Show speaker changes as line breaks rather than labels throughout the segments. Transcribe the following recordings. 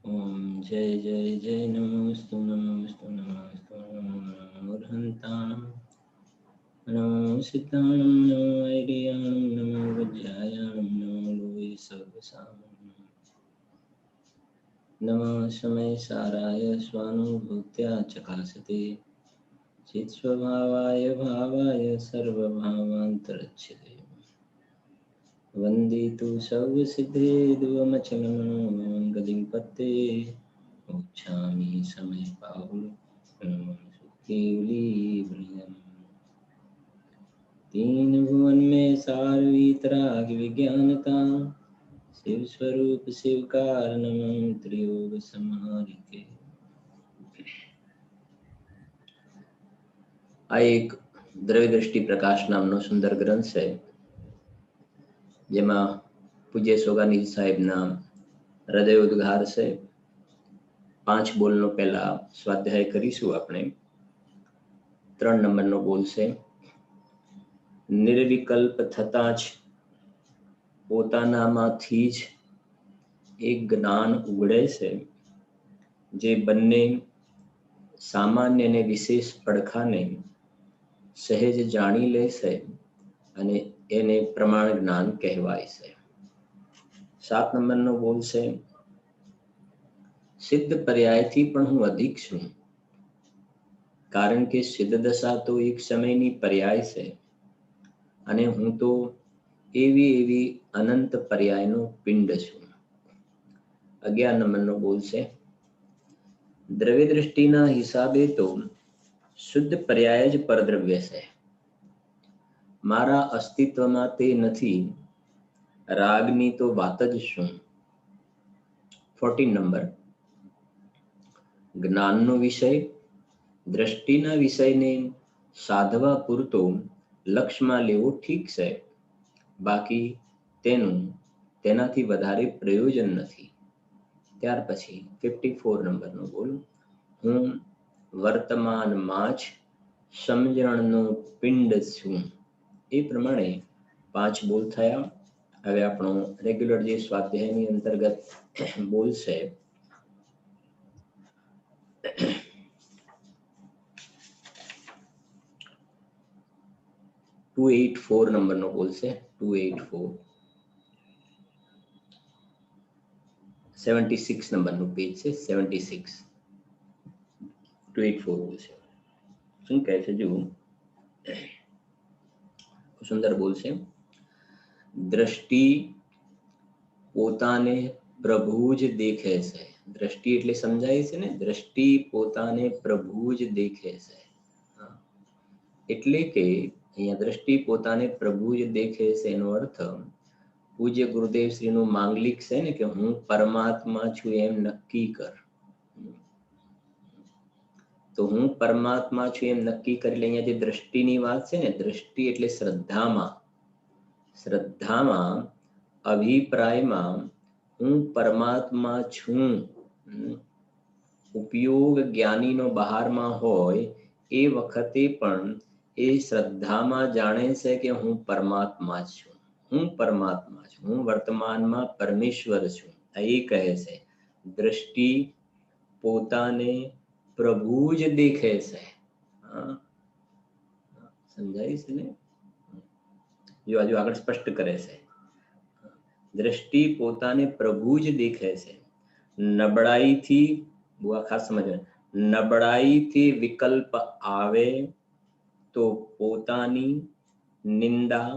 ओम जय जय जय नमोस्तु नमोस्तु नमोस्तु नमो अर्हन्ताणं नमो सिद्धाणं नमो ऐर्याणं नमो वज्रायाणं नमो लोके सर्वसामं नमः समय साराय स्वानुभूत्या चकासते चित्स्वभावाय भावाय सर्वभावान्तरच्छते वन्दितु सर्वसिद्धे दुवमचलमङ्गलिं पत्ते मोक्षामि समय पाहुल केवलीवृयम् तीन भुवन में सार वीतराग विज्ञानता शिव स्वरूप शिव कारणम त्रियोग समारिके। આ એક દ્રવ્ય દ્રષ્ટિ પ્રકાશ નામનો સુંદર ગ્રંથ છે, જેમાં પૂજ્ય સોગાનીજી સાહેબના હૃદય ઉદ્ગાર છે. 5 બોલનો પહેલા સ્વાધ્યાય કરીશું આપણે. 3 નંબરનો બોલ છે, નિર્વિકલ્પ થતા જ પોતાનામાંથી જ એક જ્ઞાન ઉગડે છે, જે બંને સામાન્ય અને વિશેષ પડખાને સહેજ જાણી લે છે અને એને પ્રમાણ જ્ઞાન કહેવાય છે. 7 નંબરનો બોલ છે, સિદ્ધ પર્યાયથી પણ હું અધિક છું, કારણ કે સિદ્ધ દશા તો એક સમયની પર્યાય છે અને હું તો એવી અનંત પર્યાયનો પિંડ છું. 11 નંબરનો બોલ છે, દ્રવ્ય દ્રષ્ટિના હિસાબે તો શુદ્ધ પર્યાય જ પરદ્રવ્ય છે. મારા અસ્તિત્વમાં તે નથી, રાગની તો વાત જ શું. 14 નંબર, જ્ઞાનનો વિષય દ્રષ્ટિના વિષયને સાધવા પૂરતો લક્ષમાં લેવો ઠીક છે, બાકી તેનાથી વધારે પ્રયોજન નથી. ત્યાર પછી 54 નંબરનો બોલ, હું વર્તમાનમાં જ સમજણનો પિંડ છું. એ પ્રમાણે 5 બોલ થયા. હવે આપણો રેગ્યુલર જે સ્વાધ્યાયની અંતર્ગત બોલ છે, 284 નંબરનો બોલ છે. 284 76 નંબરનું પેજ છે. 76 284 બોલ છે. શું કહે છે? જુઓ, સુંદર બોલ છે, દ્રષ્ટિ પોતાને પ્રભુ જ દેખે છે. દ્રષ્ટિ એટલે સમજાય છે ને, દ્રષ્ટિ પોતાને પ્રભુ જ દેખે છે. એટલે કે અહીંયા દ્રષ્ટિ પોતાને પ્રભુ જ દેખે છે એનો અર્થ પૂજ્ય ગુરુદેવ શ્રીનું માંગલિક છે ને, કે હું પરમાત્મા છું એમ નક્કી કર. તો હું પરમાત્મા છું એમ નક્કી કરી લે. અહીંયા જે દ્રષ્ટિની વાત છે ને, દ્રષ્ટિ એટલે શ્રદ્ધામાં અભિપ્રાયમાં હું પરમાત્મા છું. ઉપયોગ જ્ઞાનીનો બહારમાં હોય એ વખતે પણ એ શ્રદ્ધામાં જાણે છે કે હું પરમાત્મા છું, હું વર્તમાનમાં પરમેશ્વર છું. એ કહે છે, દ્રષ્ટિ પોતાને પ્રભુ જ દેખે છે. સમજાય છે ને? જો હજુ આગળ સ્પષ્ટ કરે છે, દ્રષ્ટિ પોતાને પ્રભુ જ દેખે છે. નબળાઈથી, બહુ ખાસ સમજવું, નબળાઈથી વિકલ્પ આવે તો પોતાની નિંદા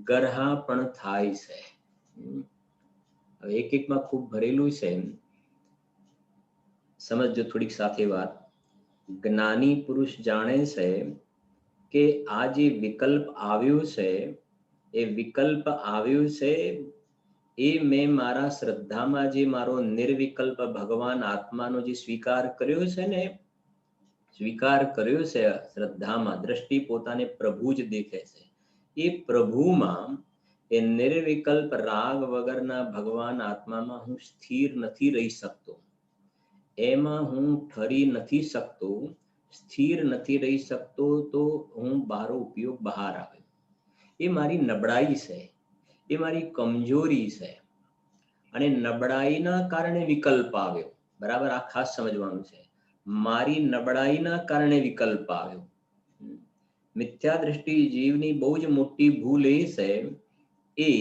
ગરહા પણ થાય છે. હવે એકમાં ખૂબ ભરેલું છે, સમજજો થોડીક સાથે વાત. જ્ઞાની પુરુષ જાણે છે કે આ જે વિકલ્પ આવ્યું છે, એ વિકલ્પ આવ્યું છે એ મેં મારા શ્રદ્ધામાં જે મારો નિર્વિકલ્પ ભગવાન આત્માનો જે સ્વીકાર કર્યો છે ને, શ્રદ્ધામાં દ્રષ્ટિ પોતાને પ્રભુ જ દેખે છે. એ પ્રભુમાં, એ નિર્વિકલ્પ રાગ વગરના ભગવાન આત્મામાં હું સ્થિર નથી રહી શકતો. એમાં હું ઠરી નથી શકતો, સ્થિર નથી રહી શકતો, તો હું મારો ઉપયોગ બહાર આવે. એ મારી નબળાઈ છે, એ મારી કમજોરી છે. અને નબળાઈના કારણે વિકલ્પ આવ્યો. બરાબર, આ ખાસ સમજવાનું છે. મારી નબળાઈના કારણે વિકલ્પ આવ્યો. મિથ્યા દ્રષ્ટિ જીવની બહુ જ મોટી ભૂલ એ છે, એ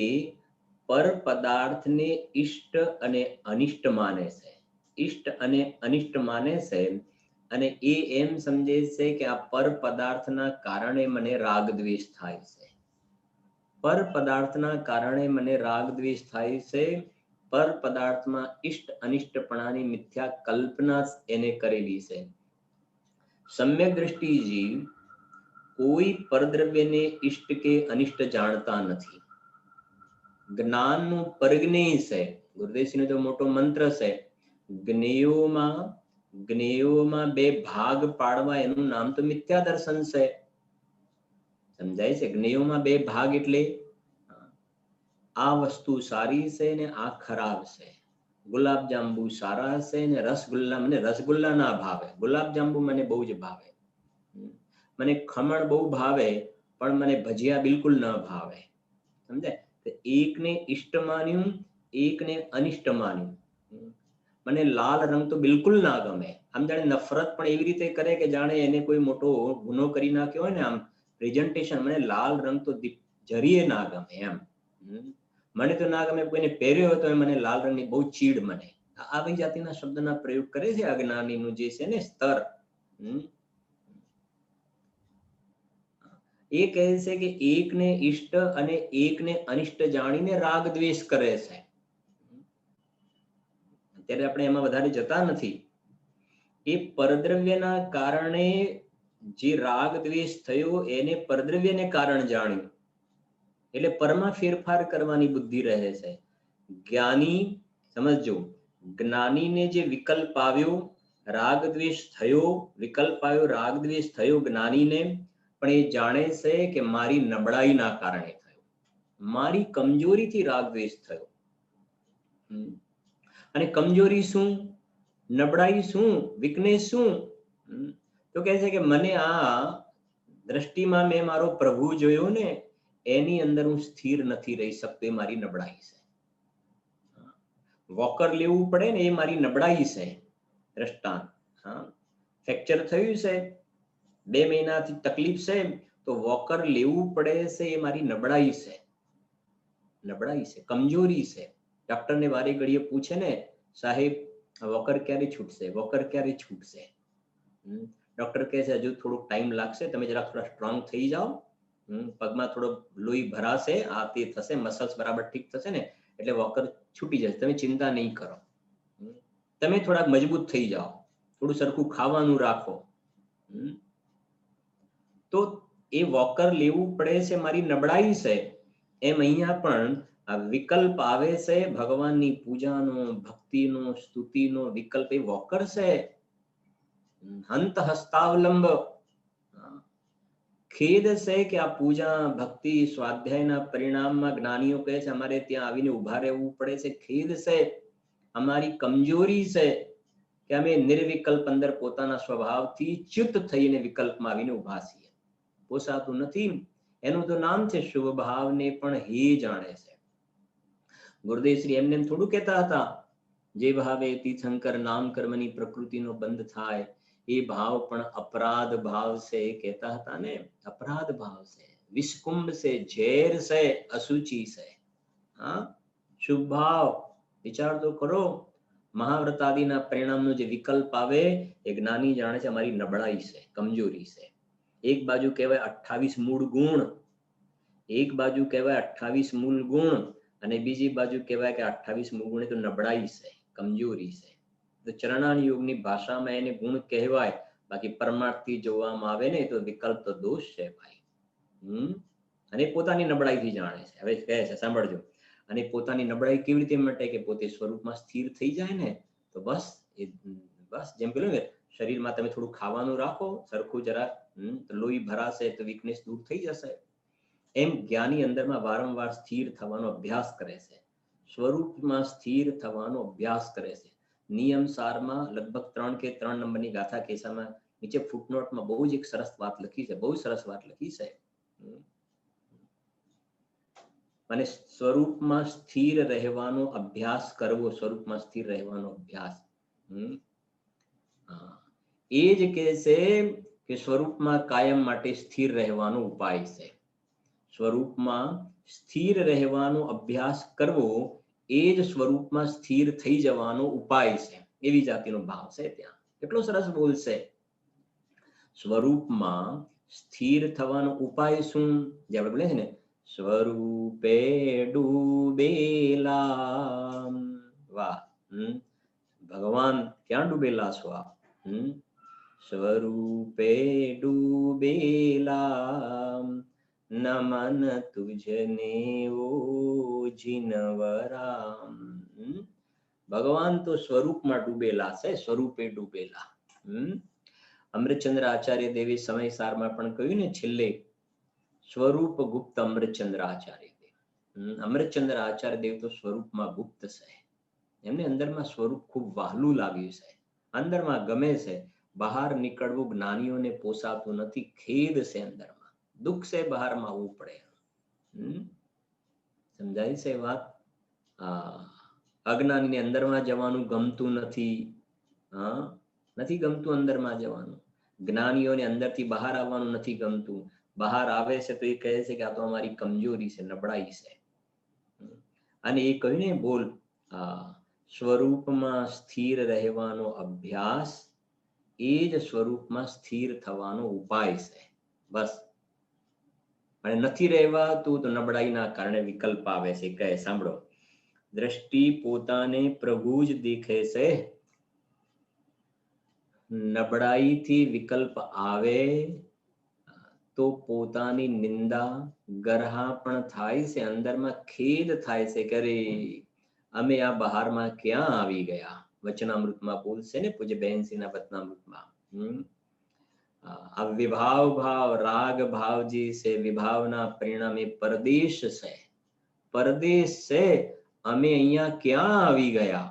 પર પદાર્થને ઇષ્ટ અને અનિષ્ટ માને છે. ઇષ્ટ અને અનિષ્ટ માને છે અને એ એમ સમજે છે કે આ પર પદાર્થના કારણે મને રાગ દ્વેષ થાય છે. પર પદાર્થના કારણે મને રાગ દ્વેષ થાય છે. પર પદાર્થમાં ઇષ્ટ અનિષ્ટપણાની મિથ્યા કલ્પના એને કરેલી છે. સમ્યક દ્રષ્ટિ જીવ કોઈ પરદ્રવ્યને ઇષ્ટ કે અનિષ્ટ જાણતા નથી. જ્ઞાનનું પરજ્ઞેય છે. ગુરુદેવસિંહનો તો મોટો મંત્ર છે, જ્ઞેયોમાં બે ભાગ પાડવા, એનું નામ તો મિથ્યા દર્શન છે. સમજાય છે? જ્ઞેયોમાં બે ભાગ એટલે આ વસ્તુ સારી છે ને આ ખરાબ છે. ગુલાબ જાંબુ સારા છે ને રસગુલ્લા, મને રસગુલ્લા ના ભાવે, ગુલાબ જાંબુ મને બહુ જ ભાવે. મને ખમણ બહુ ભાવે પણ મને ભજીયા બિલકુલ ન ભાવે. સમજાય? એકને ઇષ્ટ માન્યું, એકને અનિષ્ટ માન્યું. મને લાલ રંગ તો બિલકુલ ના ગમે. આમ જાણે નફરત પણ એવી રીતે કરે કે જાણે એને કોઈ મોટો ગુનો કરી નાખ્યો હોય ને. આમ પ્રેઝન્ટેશન, મને લાલ રંગ તો જરીએ ના ગમે એમ. મને તો ના ગમે, કોઈને પહેર્યો હોય તો મને લાલ રંગની બહુ ચીડ મને. આવી જાતિના શબ્દના પ્રયોગ કરે છે અજ્ઞાનીનું જે છે ને સ્તર. એ કહે છે કે એકને ઇષ્ટ અને એકને અનિષ્ટ જાણીને રાગ દ્વેષ કરે છે. અત્યારે આપણે એમાં વધારે જતા નથી. એ પરદ્રવ્યના કારણે જે રાગ દ્વેષ થયો એને પરદ્રવ્યને કારણ જાણ્યું, એટલે પરમાં ફેરફાર કરવાની બુદ્ધિ રહે છે. જ્ઞાની, સમજો, જ્ઞાનીને જે વિકલ્પ આવ્યો, રાગ દ્વેષ થયો, વિકલ્પ આવ્યો, રાગ દ્વેષ થયો જ્ઞાનીને, પણ એ જાણે છે કે મારી નબળાઈના કારણે થયો, મારી કમજોરીથી રાગ દ્વેષ થયો. અને કમજોરી શું, નબળાઈ શું, વીકનેસ શું? તો કહે છે કે મને આ દ્રષ્ટિમાં મેં મારો પ્રભુ જોયો ને, એની અંદર હું સ્થિર નથી રહી શકતો, એ મારી નબળાઈ છે. વોકર લેવું પડે ને, એ મારી નબળાઈ છે. દ્રષ્ટાંત, ફ્રેક્ચર થયું છે, 2 મહિનાથી તકલીફ છે, તો વોકર લેવું પડે છે, એ મારી નબળાઈ છે. નબળાઈ છે, કમજોરી છે. ડોક્ટરને વારે ઘડીએ પૂછે ને, સાહેબ વોકર ક્યારે છૂટશે, વોકર ક્યારે છૂટશે? ડોક્ટર કહે છે હજુ થોડોક ટાઈમ લાગશે, તમે જરા થોડા સ્ટ્રોંગ થઈ જાઓ, પગમાં થોડો લોહી ભરાશે, આ તે થશે, મસલ્સ બરાબર ઠીક થશે ને એટલે વોકર છૂટી જશે. તમે ચિંતા નહીં કરો, તમે થોડાક મજબૂત થઈ જાઓ, થોડું સરખું ખાવાનું રાખો. તો એ વોકર લેવું પડે છે, મારી નબળાઈ છે. એમ અહીંયા પણ આ વિકલ્પ આવે છે, ભગવાનની પૂજાનો, ભક્તિનો, સ્તુતિનો વિકલ્પ, એ વોકર છે. હંત હસ્તાવલંબ. ખેદ છે કે આ પૂજા, ભક્તિ, સ્વાધ્યાયના પરિણામમાં જ્ઞાનીઓ કહે છે અમારે ત્યાં આવીને ઉભા રહેવું પડે છે. ખેદ છે, અમારી કમજોરી છે કે અમે નિર્વિકલ્પ અંદર પોતાના સ્વભાવથી ચ્યુત થઈને વિકલ્પમાં આવીને ઉભા છીએ. પોસાતું નથી. એનું તો નામ છે શુભ ભાવને પણ હે જાણે છે. ગુરુદેવ શ્રી એમને થોડું કહેતા હતા, જે ભાવે તીર્થંકર નામ કર્મની પ્રકૃતિનો બંધ થાય, એ ભાવ પણ અપરાધ ભાવ છે કહેતા હતા ને. અપરાધ ભાવ છે, વિષકુંભ છે, ઝેર છે, અસુચિ છે. શુભ ભાવ વિચાર તો કરો. મહાવ્રત આદિના પરિણામનો જે વિકલ્પ આવે, એ જ્ઞાની જાણે છે અમારી નબળાઈ છે, કમજોરી છે. એક બાજુ કહેવાય 28 મૂળ ગુણ, એક બાજુ કહેવાય 28 મૂળ ગુણ, અને બીજી બાજુ કહેવાય કે 28 મૂળ ગુણ એ તો નબળાઈ છે, કમજોરી છે. તો ચરણાન યોગની ભાષામાં એને ગુણ કહેવાય, બાકી પરમાર્થથી જોવામાં આવે ને તો વિકલ્પ તો દોષ છે ભાઈ. અને પોતાની નબળાઈથી જાણે છે. હવે કહે છે સાંભળજો, અને પોતાની નબળાઈ કેવી રીતે મટે કે પોતે સ્વરૂપમાં સ્થિર થઈ જાય ને તો બસ જેમ પેલું ને શરીરમાં તમે થોડું ખાવાનું રાખો, સરખું જરા લોહી ભરાશે તો વીકનેસ દૂર થઈ જશે. એમ જ્ઞાની અંદરમાં વારંવાર સ્થિર થવાનો અભ્યાસ કરે છે, સ્વરૂપમાં સ્થિર થવાનો અભ્યાસ કરે છે. નિયમ સારમાં લગભગ 3 કે 3 નંબરની ગાથા કેસામાં નીચે ફૂટનોટમાં બહુ જ એક સરસ વાત લખી છે, બહુ સરસ વાત લખી છે. અને સ્વરૂપમાં સ્થિર રહેવાનો અભ્યાસ કરવો, સ્વરૂપમાં સ્થિર રહેવાનો અભ્યાસ. એ જ કહે છે કે સ્વરૂપમાં કાયમ માટે સ્થિર રહેવાનો ઉપાય છે. સ્વરૂપમાં સ્થિર રહેવાનો અભ્યાસ કરવો એ જ સ્વરૂપમાં સ્થિર થઈ જવાનો ઉપાય છે. એવી જાતિનો ભાવ છે ત્યાં. કેટલો સરસ બોલશે. સ્વરૂપમાં સ્થિર થવાનો ઉપાય શું? જે આપણે બોલે છે ને, સ્વરૂપે ડૂબેલા. વાહ. ભગવાન ક્યાં ડૂબેલા છો આપ? સ્વરૂપે ડૂબેલા નમન તુજને ઓ જીનવરામ. ભગવાન તો સ્વરૂપમાં ડૂબેલા છે, સ્વરૂપે ડૂબેલા. અમૃતચંદ્ર આચાર્ય દેવી સમયસારમાં પણ કહ્યું ને છેલ્લે, સ્વરૂપ ગુપ્ત અમૃતચંદ્ર આચાર્ય દેવ. અમૃતચંદ્ર આચાર્ય દેવ તો સ્વરૂપમાં ગુપ્ત છે. એમને અંદરમાં સ્વરૂપ ખૂબ વહાલું લાગ્યું છે, અંદરમાં ગમે છે. બહાર નીકળવું જ્ઞાનીઓને પોસાતું નથી, ખેદ છે અંદરમાં, દુઃખ છે બહારમાં આવવું પડે. સમજાય છે વાત? અજ્ઞાનીને અંદરમાં જવાનું ગમતું નથી. નથી ગમતું અંદરમાં જવાનું. જ્ઞાનીઓને અંદરથી બહાર આવવાનું નથી ગમતું. બહાર આવે છે તો એ કહે છે કે આ તો અમારી કમજોરી છે, નબળાઈ છે. અને એ કહ્યું ને બોલ, સ્વરૂપમાં સ્થિર રહેવાનો અભ્યાસ એ જ સ્વરૂપમાં સ્થિર થવાનો ઉપાય છે. બસ. અને નથી રહેવાતું તો નબળાઈના કારણે વિકલ્પ આવે છે. કહે સાંભળો, દ્રષ્ટિ પોતાને પ્રભુ જ દેખે છે. નબળાઈથી વિકલ્પ આવે તો પોતાની નિંદા ગરહા પણ થાય છે, અંદરમાં ખેદ થાય છે કે અરે અમે આ બહારમાં ક્યાં આવી ગયા. વચનામૃતમાં બોલશે ને પૂજ્ય બહેનસિંહના વચનામૃતમાં, આ વિભાવ ભાવ રાગ ભાવજી છે, વિભાવના પરિણામે પરદેશ છે. પરદેશ છે, અમે અહીંયા ક્યાં આવી ગયા.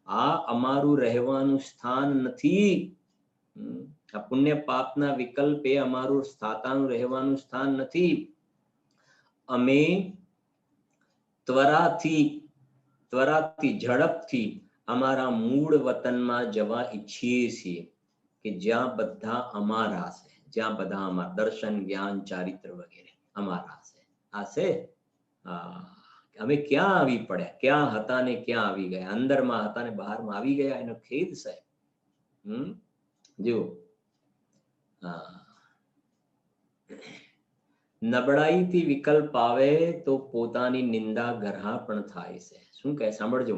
આ અમારું રહેવાનું સ્થાન નથી. આ પુણ્ય પાપના વિકલ્પે અમારું સ્થાતાનું રહેવાનું સ્થાન નથી. અમે ત્વરાથી ઝડપથી અમારા મૂળ વતનમાં જવા ઈચ્છીએ છીએ કે જ્યાં બધા અમારા છે, જ્યાં બધા અમારા દર્શન, જ્ઞાન, ચારિત્ર વગેરે અમારા છે. આ છે અમે ક્યાં આવી પડ્યા, ક્યાં હતા ને ક્યાં આવી ગયા. અંદરમાં હતા ને બહારમાં આવી ગયા, એનો ખેદ છે. જો નબળાઈથી વિકલ્પ આવે તો પોતાની નિંદા ગરહા પણ થાય છે. શું કહે સાંભળજો,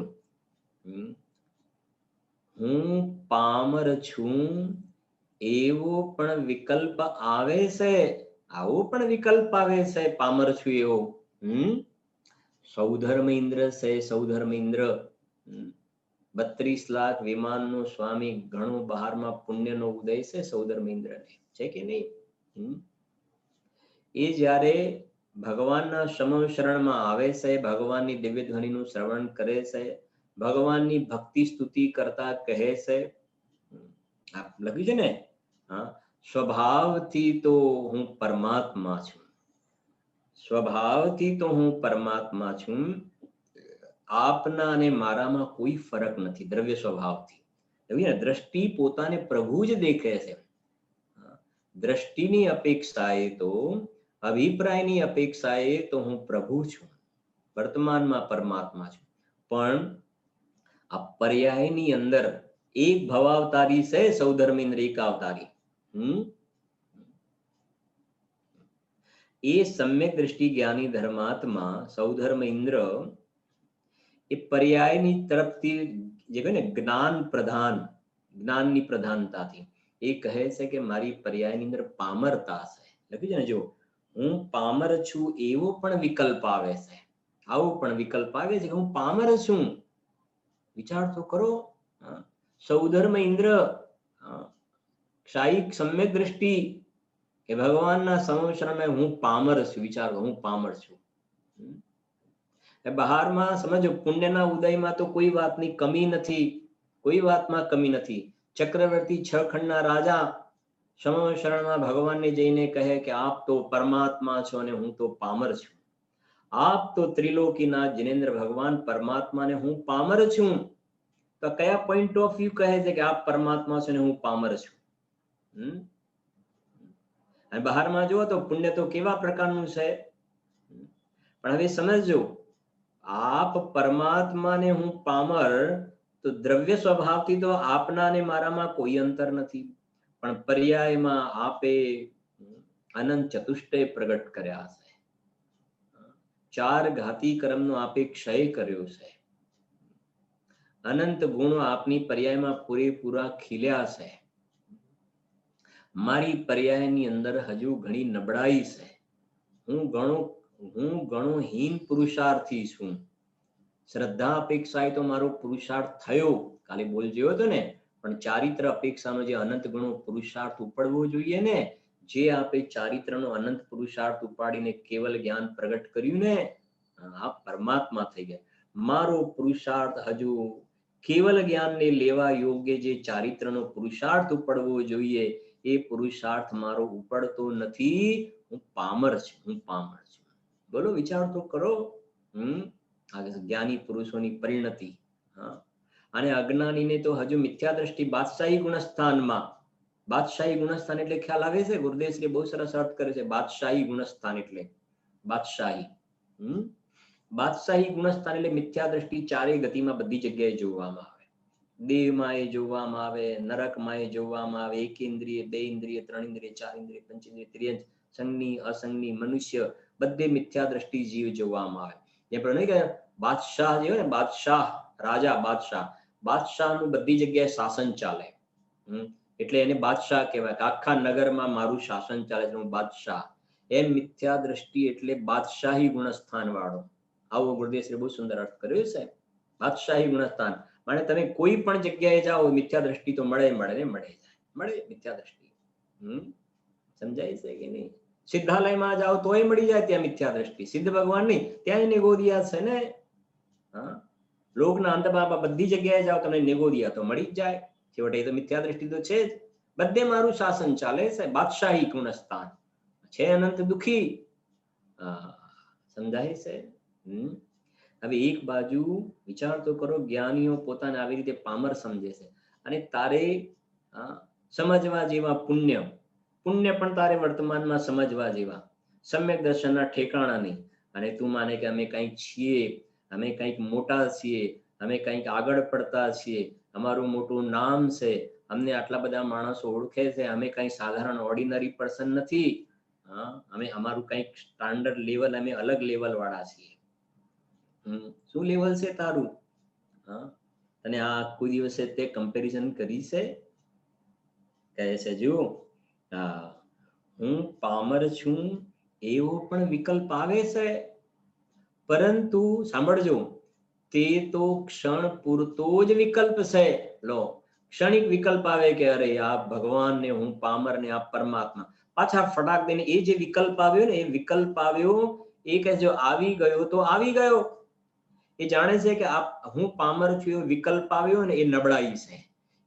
હું પામર છું એવો પણ વિકલ્પ આવે છે. આવો પણ વિકલ્પ આવે છે, પામર છું એવો. સૌધર્મ ઇન્દ્ર છે, સૌધર્મ ઇન્દ્ર. 32 લાખ વિમાનનો સ્વામી, ઘણો બહારમાં પુણ્યનો ઉદય છે સૌધર્મ ઇન્દ્રને, છે કે નહીં? એ જ્યારે ભગવાનના શરણમાં આવે છે, ભગવાનની દિવ્ય ધ્વનિનું શ્રવણ કરે છે, ભગવાનની ભક્તિ સ્તુતિ કરતા કહે છે, લખ્યું છે ને, સ્વભાવથી તો હું પરમાત્મા છું. સ્વભાવથી તો હું પરમાત્મા છું. આપના અને મારામાં કોઈ ફરક નથી, દ્રવ્ય સ્વભાવથી. દ્રષ્ટિ પોતાને પ્રભુ જ દેખે છે. દ્રષ્ટિની અપેક્ષાએ તો, અભિપ્રાયની અપેક્ષાએ તો હું પ્રભુ છું, વર્તમાનમાં પરમાત્મા છું. પણ આ પર્યાયની અંદર એક ભવાવતારી છે, સૌધર્મેન્દ્ર એક અવતારી. એ સમ્યક દ્રષ્ટિ જ્ઞાની ધર્માત્મા સૌધર્મ ઇન્દ્ર એ પર્યાયની તરફથી જે કહે ને જ્ઞાન પ્રધાન, જ્ઞાનની પ્રધાનતાથી એ કહે છે કે મારી પર્યાયની અંદર પામરતા છે. લખ્યું છે ને, જો હું પામર છું એવો પણ વિકલ્પ આવે છે. આવો પણ વિકલ્પ આવે છે કે હું પામર છું. વિચાર તો કરો. સૌધર્મ ઇન્દ્ર, ક્ષાયિક સમ્યક દ્રષ્ટિ કે ભગવાનના સંવત્સરમાં હું પામર છું. વિચારો, હું પામર છું. બહારમાં સમજો, પુણ્યના ઉદયમાં તો કોઈ વાતની કમી નથી, કોઈ વાતમાં કમી નથી. ચક્રવર્તી 6 ખંડના રાજા સંવત્સરમાં ભગવાનને જઈને કહે કે આપ તો પરમાત્મા છો અને હું તો પામર છું. આપ તો ત્રિલોકીનાથ જિનેન્દ્ર ભગવાન પરમાત્માને હું પામર છું. તો કયા પોઈન્ટ ઓફ વ્યૂ કહે છે કે આપ પરમાત્મા છો ને હું પામર છું? અને બહારમાં જુઓ તો પુણ્ય તો કેવા પ્રકારનું છે. પણ હવે સમજો, આપ પરમાત્માને હું પામર, તો દ્રવ્ય સ્વભાવથી તો આપના ને મારામાં કોઈ અંતર નથી, પણ પર્યાયમાં આપે અનંત ચતુષ્ટય પ્રગટ કર્યા છે. 4 ઘાતી કર્મનો આપે ક્ષય કર્યો છે. અનંત ગુણો આપની પર્યાયમાં પૂરેપૂરા ખીલ્યા છે. મારી પર્યાયની અંદર હજુ ઘણી નબળાઈ છે. હું ઘણો હીન પુરુષાર્થી છું. શ્રદ્ધા અપેક્ષાએ તો મારો પુરુષાર્થ થયો, કાલે બોલજો હતો ને, પણ ચારિત્ર અપેક્ષાનો જે અનંત ગણો પુરુષાર્થ ઉપડવો જોઈએ ને, જે આપે ચારિત્રનો અનંત પુરુષાર્થ ઉપાડીને કેવલ જ્ઞાન પ્રગટ કર્યું ને, આ પરમાત્મા થઈ ગયા. મારો પુરુષાર્થ હજુ કેવલ જ્ઞાનને લેવા યોગ્ય જે ચારિત્રનો પુરુષાર્થ ઉપડવો જોઈએ, એ પુરુષાર્થ મારો ઉપડતો નથી. હું પામર છું. બોલો, વિચાર તો કરો. જ્ઞાની પુરુષોની પરિણતિ. અને અજ્ઞાનીને તો હજુ મિથ્યા દ્રષ્ટિ બાદશાહી ગુણસ્થાનમાં. બાદશાહી ગુણસ્થાન એટલે ખ્યાલ આવે છે? ગુરુદેવશ્રી બહુ સરસ અર્થ કરે છે. બાદશાહી ગુણસ્થાન એટલે બાદશાહી. બાદશાહી ગુણસ્થાન એટલે મિથ્યા દ્રષ્ટિ ચારે ગતિમાં બધી જગ્યાએ જોવામાં આવે. દેહમાં એ જોવામાં આવે, નરકમાં એ જોવામાં આવે, 1 ઇન્દ્રિય, 2 ઇન્દ્રિય, 3 ઇન્દ્રિય, 4 ઇન્દ્રિય, 5 ઇન્દ્રિય, ત્રિયંજ, સંગની, અસંગની, મનુષ્ય, બધે મિથ્યા દ્રષ્ટિ જીવ જોવામાં આવે. એ પણ નહીં કે બાદશાહ જે હોય ને, બાદશાહ, રાજા, બાદશાહનું બધી જગ્યાએ શાસન ચાલે, એટલે એને બાદશાહ કહેવાય. આખા નગરમાં મારું શાસન ચાલે છે, હું બાદશાહ. એમ મિથ્યા દ્રષ્ટિ એટલે બાદશાહી ગુણસ્થાન વાળો. આવો ગુરુદેવશ્રી બહુ સુંદર અર્થ કર્યો છે. બાદશાહી ગુણસ્થાન মানে તમે કોઈ પણ જગ્યાએ જાઓ, મિથ્યા દ્રષ્ટિ તો મળે મિથ્યા દ્રષ્ટિ. સમજાય છે કે નહીં? સિદ્ધાલયમાં જાઓ તોય મળી જાય ત્યાં મિથ્યા દ્રષ્ટિ. સિદ્ધ ભગવાન નહીં, ત્યાં નિગોદિયા છે ને. લોકના અંતમાં બધી જગ્યાએ જાઓ તમને નિગોદિયા તો મળી જ જાય. છેવટે એ તો મિથ્યા દ્રષ્ટિ તો છે જ. બધે મારું શાસન ચાલે છે. બાદશાહી ગુણસ્થાન છે. અનંત દુખી. સમજાય છે? હવે એક બાજુ વિચાર તો કરો, જ્ઞાનીઓ પોતાને આવી રીતે પામર સમજે છે, અને તારે સમજવા જેવા પુણ્ય પણ તારે વર્તમાનમાં સમજવા જેવા. સમ્યક દર્શનના ઠેકાણા નહીં. અને તું માને કે અમે કંઈક છીએ, અમે કંઈક મોટા છીએ, અમે કંઈક આગળ પડતા છીએ, અમારું મોટું નામ છે, અમને આટલા બધા માણસો ઓળખે છે, અમે કંઈ સાધારણ ઓર્ડિનરી પર્સન નથી. અમે અમારું કંઈક સ્ટાન્ડર્ડ લેવલ, અમે અલગ લેવલ વાળા છીએ. શું લેવલ છે તારું? અને આ આખું દિવસે તે કમ્પેરિઝન કરી છે? કહે છે જો, હું પામર છું એવો પણ વિકલ્પ આવે છે, પરંતુ સાંભળજો, તે તો ક્ષણ પૂરતો જ વિકલ્પ છે. લો, ક્ષણિક વિકલ્પ આવે કે અરે આ ભગવાન ને હું પામર ને આ પરમાત્મા. પાછા ફટાક દઈને એ જે વિકલ્પ આવ્યો ને, એ વિકલ્પ આવ્યો, એ કે જો આવી ગયો તો આવી ગયો. એ જાણે છે કે હું પામર છું એવો વિકલ્પ આવ્યો ને, એ નબળાઈ છે.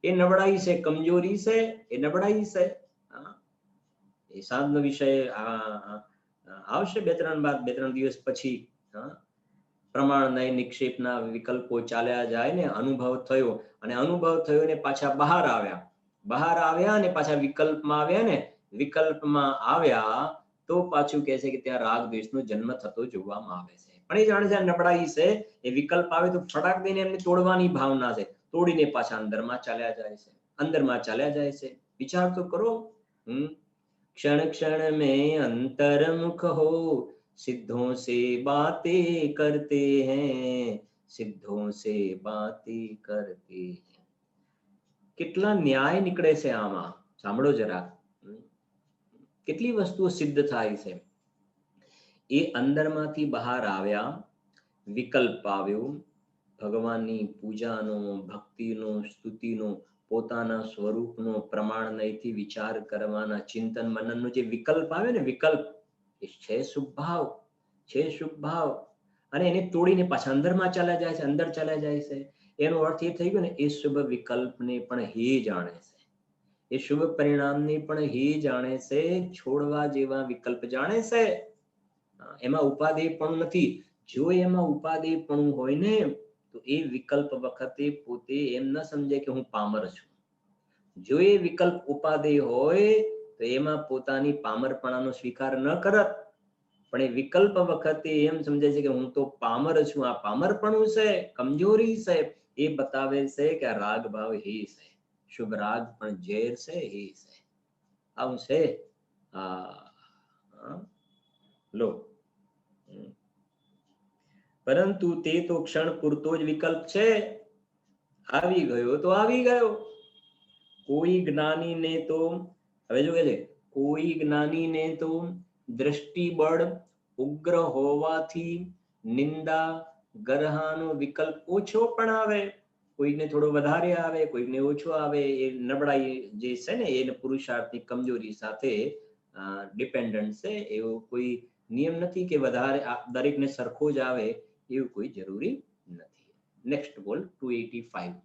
એ નબળાઈ છે, કમજોરી છે, એ નબળાઈ છે. એ સાંજનો વિષય આવશે 2-3 દિવસ પછી. પ્રમાણ નય નિક્ષેપના વિકલ્પો ચાલ્યા જાય ને, અનુભવ થયો, અને અનુભવ થયો ને પાછા બહાર આવ્યા ને પાછા વિકલ્પમાં આવ્યા ને, વિકલ્પમાં આવ્યા તો પાછું કહે છે કે ત્યાં રાગ દ્વેષનો જન્મ થતો જોવામાં આવે છે. પણ એ જાણે છે નબળાઈ છે. એ વિકલ્પ આવે તો ફટાક દઈને એમને તોડવાની ભાવના છે, તોડીને પાછા અંદરમાં ચાલ્યા જાય છે. વિચાર તો કરો. क्षण क्षण में अंतर्मुख हो, सिद्धों से बातें करते हैं, सिद्धों से बातें करते हैं. કેટલા ન્યાય નીકળે છે આમાં, સાંભળો જરા. કેટલી વસ્તુઓ સિદ્ધ થાય છે. એ અંદરમાંથી બહાર આવ્યા, વિકલ્પ આવ્યો, ભગવાનની પૂજાનો, ભક્તિનો, સ્તુતિનો, પોતાના સ્વરૂપનો પ્રમાણ નયથી વિચાર કરવાના, ચિંતન મનનનો જે વિકલ્પ આવે ને, વિકલ્પ એ છે શુભ ભાવ, અને એને તોડીને પાછા અંદરમાં ચાલ્યા જાય છે. એનો અર્થ એ થઈ ગયો ને, એ શુભ વિકલ્પને પણ હે જાણે છે, એ શુભ પરિણામને પણ હે જાણે છે, છોડવા જેવા વિકલ્પ જાણે છે. એમાં ઉપાદેયપણું નથી. જો એમાં ઉપાદેયપણું હોય ને તો એ વિકલ્પ વખતે પોતે એમ ન સમજે કે હું પામર છું. જો એ વિકલ્પ ઉપાદેય હોય તો એમાં પોતાની પામરપણાનો સ્વીકાર ન કરત, પણ એ વિકલ્પ વખતે એમ સમજે છે કે હું તો પામર છું, આ પામરપણું છે, કમજોરી છે, એ બતાવે છે કે આ રાગ ભાવ હે છે, શુભ રાગ પણ ઝેર છે, હે છે. આવું છે. લો, પરંતુ તે તો ક્ષણ પૂરતો જ વિકલ્પ છે, આવી ગયો તો આવી ગયો. કોઈ જ્ઞાનીને તો, હવે જો કે છે, કોઈ જ્ઞાનીને તો દ્રષ્ટિબળ ઉગ્ર હોવાથી નિંદા ગરહાનો વિકલ્પ ઓછો પણ આવે, કોઈને થોડો વધારે આવે, કોઈને ઓછો આવે. એ નબળાઈ જે છે ને એને પુરુષાર્થની કમજોરી સાથે ડિપેન્ડન્ટ છે. એવો કોઈ નિયમ નથી કે વધારે દરેકને સરખો જ આવે, એવું કોઈ જરૂરી નથી. નેક્સ્ટ બોલ 285.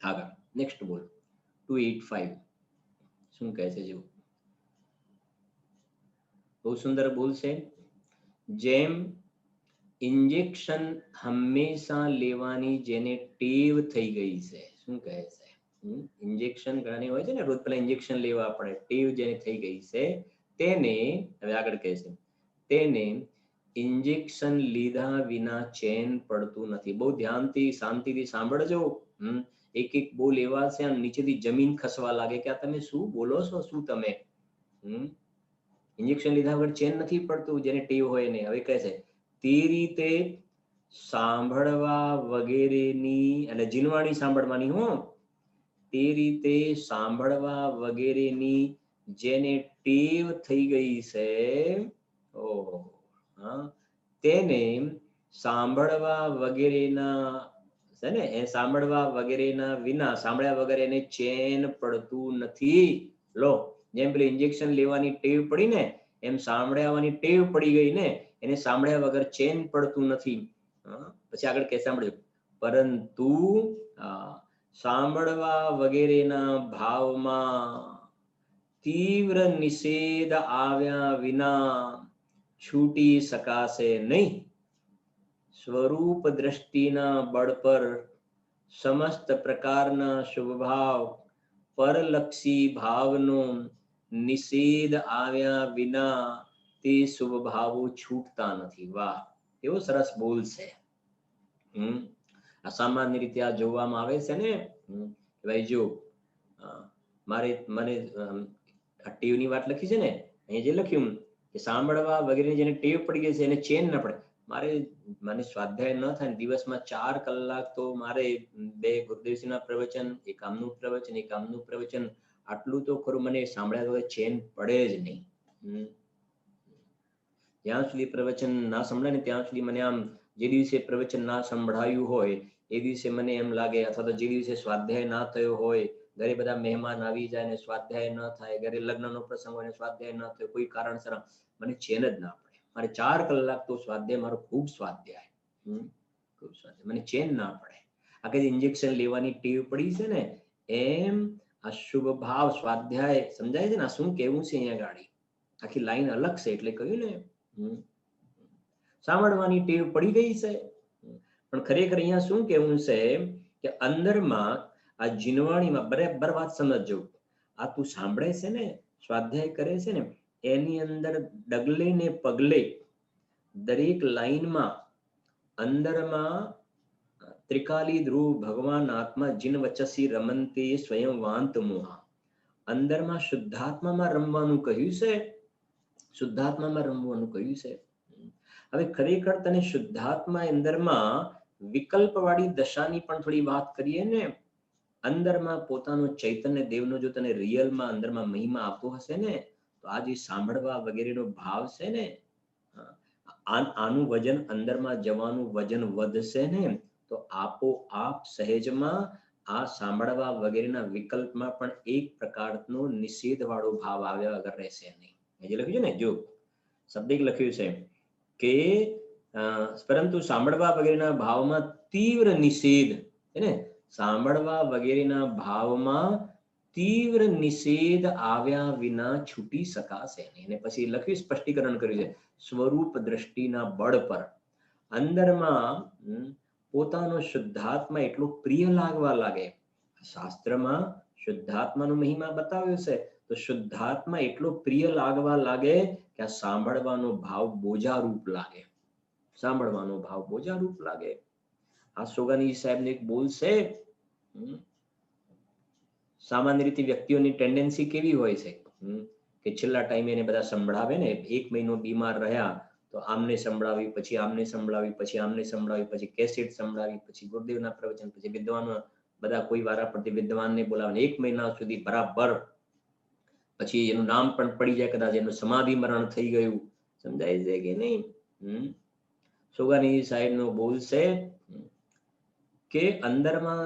આગળ નેક્સ્ટ બોલ 285 શું કહે છે? જો બહુ સુંદર બોલ છે. જેમ ઇન્જેક્શન હંમેશા લેવાની જેને ટેવ થઈ ગઈ છે, શું કહે છે? ઇન્જેક્શન ઘણી હોય છે ને, રોજ પેલા ઇન્જેક્શન લેવા પડે, ટેવ જેને થઈ ગઈ છે તેને, હવે આગળ કહે છે, તેને ઇન્જેક્શન લીધા વિના ચેન પડતું નથી. બહુ ધ્યાનથી શાંતિથી સાંભળજો. એક એક બોલ એવા છે આમ નીચેથી જમીન ખસવા લાગે કે આ તમે શું બોલો છો, શું તમે ઇન્જેક્શન લીધા વગર ચેન નથી પડતું જેને ટેવ હોય ને. હવે કહે છે તે રીતે સાંભળવા વગેરેની, એટલે જીનવાણી સાંભળવાની હો, તે રીતે સાંભળવા વગેરેની જેને ટેવ થઈ ગઈ છે, તેને સાંભળવા વગેરેના છે ને, એ સાંભળવા વગેરેના વિના, સાંભળ્યા વગર એને ચેન પડતું નથી. લો, જેમ પેલી ઇન્જેક્શન લેવાની ટેવ પડી ને, એમ સાંભળવાની ટેવ પડી ગઈ ને, એને સાંભળ્યા વગર ચેન પડતું નથી. પછી આગળ કે સાંભળ્યું, પરંતુ સાંભળવા વગેરેના ભાવમાં તીવ્ર નિષેધ આવ્યા વિના છૂટી શકાશે નહીં. સ્વરૂપ દ્રષ્ટિના બળ પર સમસ્ત પ્રકારના શુભ ભાવ પરલક્ષી ભાવનો નિષેધ આવ્યા વિના તે શુભ ભાવો છૂટતા નથી. વાહ, એવો સરસ બોલ છે. સામાન્ય રીતે આ જોવામાં આવે છે ને, ભાઈ જો મને ટેવની વાત લખી છે ને, અહીં જે લખ્યું કે સાંભળવા વગેરે જેને ટેવ પડી ગઈ છે એને ચેન ન પડે. મને સ્વાધ્યાય ન થાય, દિવસમાં 4 કલાક તો મારે 2 ગુરુદેવસિંહના પ્રવચન, એક આમનું પ્રવચન, એક આમનું પ્રવચન, આટલું તો ખરું મને સાંભળ્યા વગર ચેન પડે જ નહીં. જ્યાં સુધી પ્રવચન ના સંભળાય ને ત્યાં સુધી મને આમ, જે દિવસે પ્રવચન ના સંભળાયું હોય એ દિવસે મને એમ લાગે, અથવા તો જે દિવસે સ્વાધ્યાય ના થયો હોય, ઘરે બધા મહેમાન આવી જાય ને સ્વાધ્યાય ન થાય, ઘરે લગ્નનો પ્રસંગ હોય ને સ્વાધ્યાય ન થયો, કોઈ કારણસર મને ચેન જ ના પડે. મારે 4 કલાક તો સ્વાધ્યાય, મારો ખૂબ સ્વાધ્યાય, મને ચેન ના પડે. આ કઈ ઇન્જેક્શન લેવાની ટેવ પડી છે ને, એમ આ શુભ ભાવ સ્વાધ્યાય સમજાય છે ને. આ શું કેવું છે અહીંયા ગાડી, આખી લાઈન અલગ છે એટલે કહ્યું ને. સાંભળવાની ટેવ પડી ગઈ છે, પણ ખરેખર અહીંયા શું કેવું છે કે અંદરમાં આ જીનવાણીમાં બરાબર વાત સમજજો. આ તું સાંભળે છે ને, સ્વાધ્યાય કરે છે ને, એની અંદર ડગલે ને પગલે દરેક લાઈનમાં અંદરમાં ત્રિકાલી ધ્રુવ ભગવાન આત્મા જીન વચસી રમંતે સ્વયં વાંત મોહા, અંદરમાં શુદ્ધાત્મામાં રમવાનું કહ્યું છે, શુદ્ધાત્મામાં રમવાનું કહ્યું છે. હવે ખરેખર તને શુદ્ધાત્મા અંદરમાં વિકલ્પ વાળી દશાની પણ થોડી વાત કરીએ ને, અંદરમાં પોતાનો ચૈતન્ય દેવનો જો તને રિયલમાં અંદરમાં મહિમા આપતો હશે ને, તો આ જે સાંભળવા વગેરેનો ભાવ છે ને, આનું વજન અંદરમાં જવાનું વજન વધશે ને, તો આપોઆપ સહેજમાં આ સાંભળવા વગેરેના વિકલ્પમાં પણ એક પ્રકારનો નિષેધ વાળો ભાવ આવ્યા વગર રહેશે નહીં. જે લખ્યું છે ને, જો શબ્દ લખ્યું છે કે પરંતુ સાંભળવા વગેરેના ભાવમાં તીવ્ર નિષેધ, ને સાંભળવા વગેરેના ભાવમાં તીવ્ર નિષેધ આવ્યા વિના છૂટી શકાશે નહીં. અને પછી લખ્યું, સ્પષ્ટીકરણ કર્યું છે, સ્વરૂપ દ્રષ્ટિના બળ પર અંદરમાં પોતાનો શુદ્ધાત્મા એટલો પ્રિય લાગવા લાગે. શાસ્ત્રમાં શુદ્ધાત્માનો મહિમા બતાવ્યો છે, તો શુદ્ધાત્મા એટલો પ્રિય લાગવા લાગે કે આ સાંભળવાનો ભાવ બોજારૂપ લાગે. સાંભળવાનો ભાવ બોજારૂપ લાગે. આ સોગાની સાહેબને એક બોલ છે, સામાન્ય રીતે વ્યક્તિઓની ટેન્ડન્સી કેવી હોય છે કે છેલ્લા ટાઈમે એને બધા સંભળાવે ને, 1 મહિનો બીમાર રહ્યા તો આમને સંભળાવી, પછી આમને સંભળાવી, પછી આમને સંભળાવી, પછી કેસેટ સંભળાવી, પછી ગુરુદેવના પ્રવચન, પછી વિદ્વાનો બધા કોઈ વારા પરથી વિદ્વાનને બોલાવે, 1 મહિના સુધી બરાબર, પછી એનું નામ પણ પડી જાય, કદાચ એનું સમાધિ મરણ થઈ ગયું. સમજાય છે કે નહીં? સોગાની સાહેબનો બોલ છે કે અંદરમાં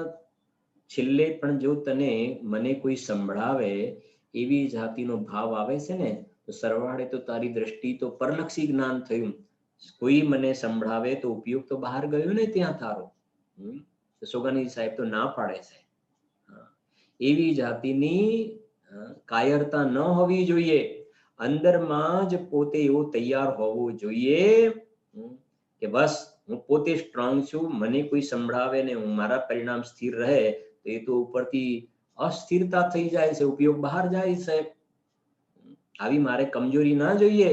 છેલ્લે પણ જો તને મને કોઈ સંભળાવે એવી જાતિનો ભાવ આવે છે ને, તો સરવાળે તો તારી દ્રષ્ટિ તો પરલક્ષી જ્ઞાન થયું. કોઈ મને સંભળાવે તો ઉપયોગ તો બહાર ગયો ને ત્યાં તારો. સોગાની સાહેબ તો ના પાડે છે. એવી જાતિની કાયરતા ન હોવી જોઈએ. અંદરમાં જ પોતે એવો તૈયાર હોવો જોઈએ કે બસ હું પોતે સ્ટ્રોંગ છું, મને કોઈ સંભળાવે ને હું મારા પરિણામ સ્થિર રહે, તો એ તો ઉપરથી અસ્થિરતા થઈ જાય છે, ઉપયોગ બહાર જાય છે. આવી મારે કમજોરી ના જોઈએ.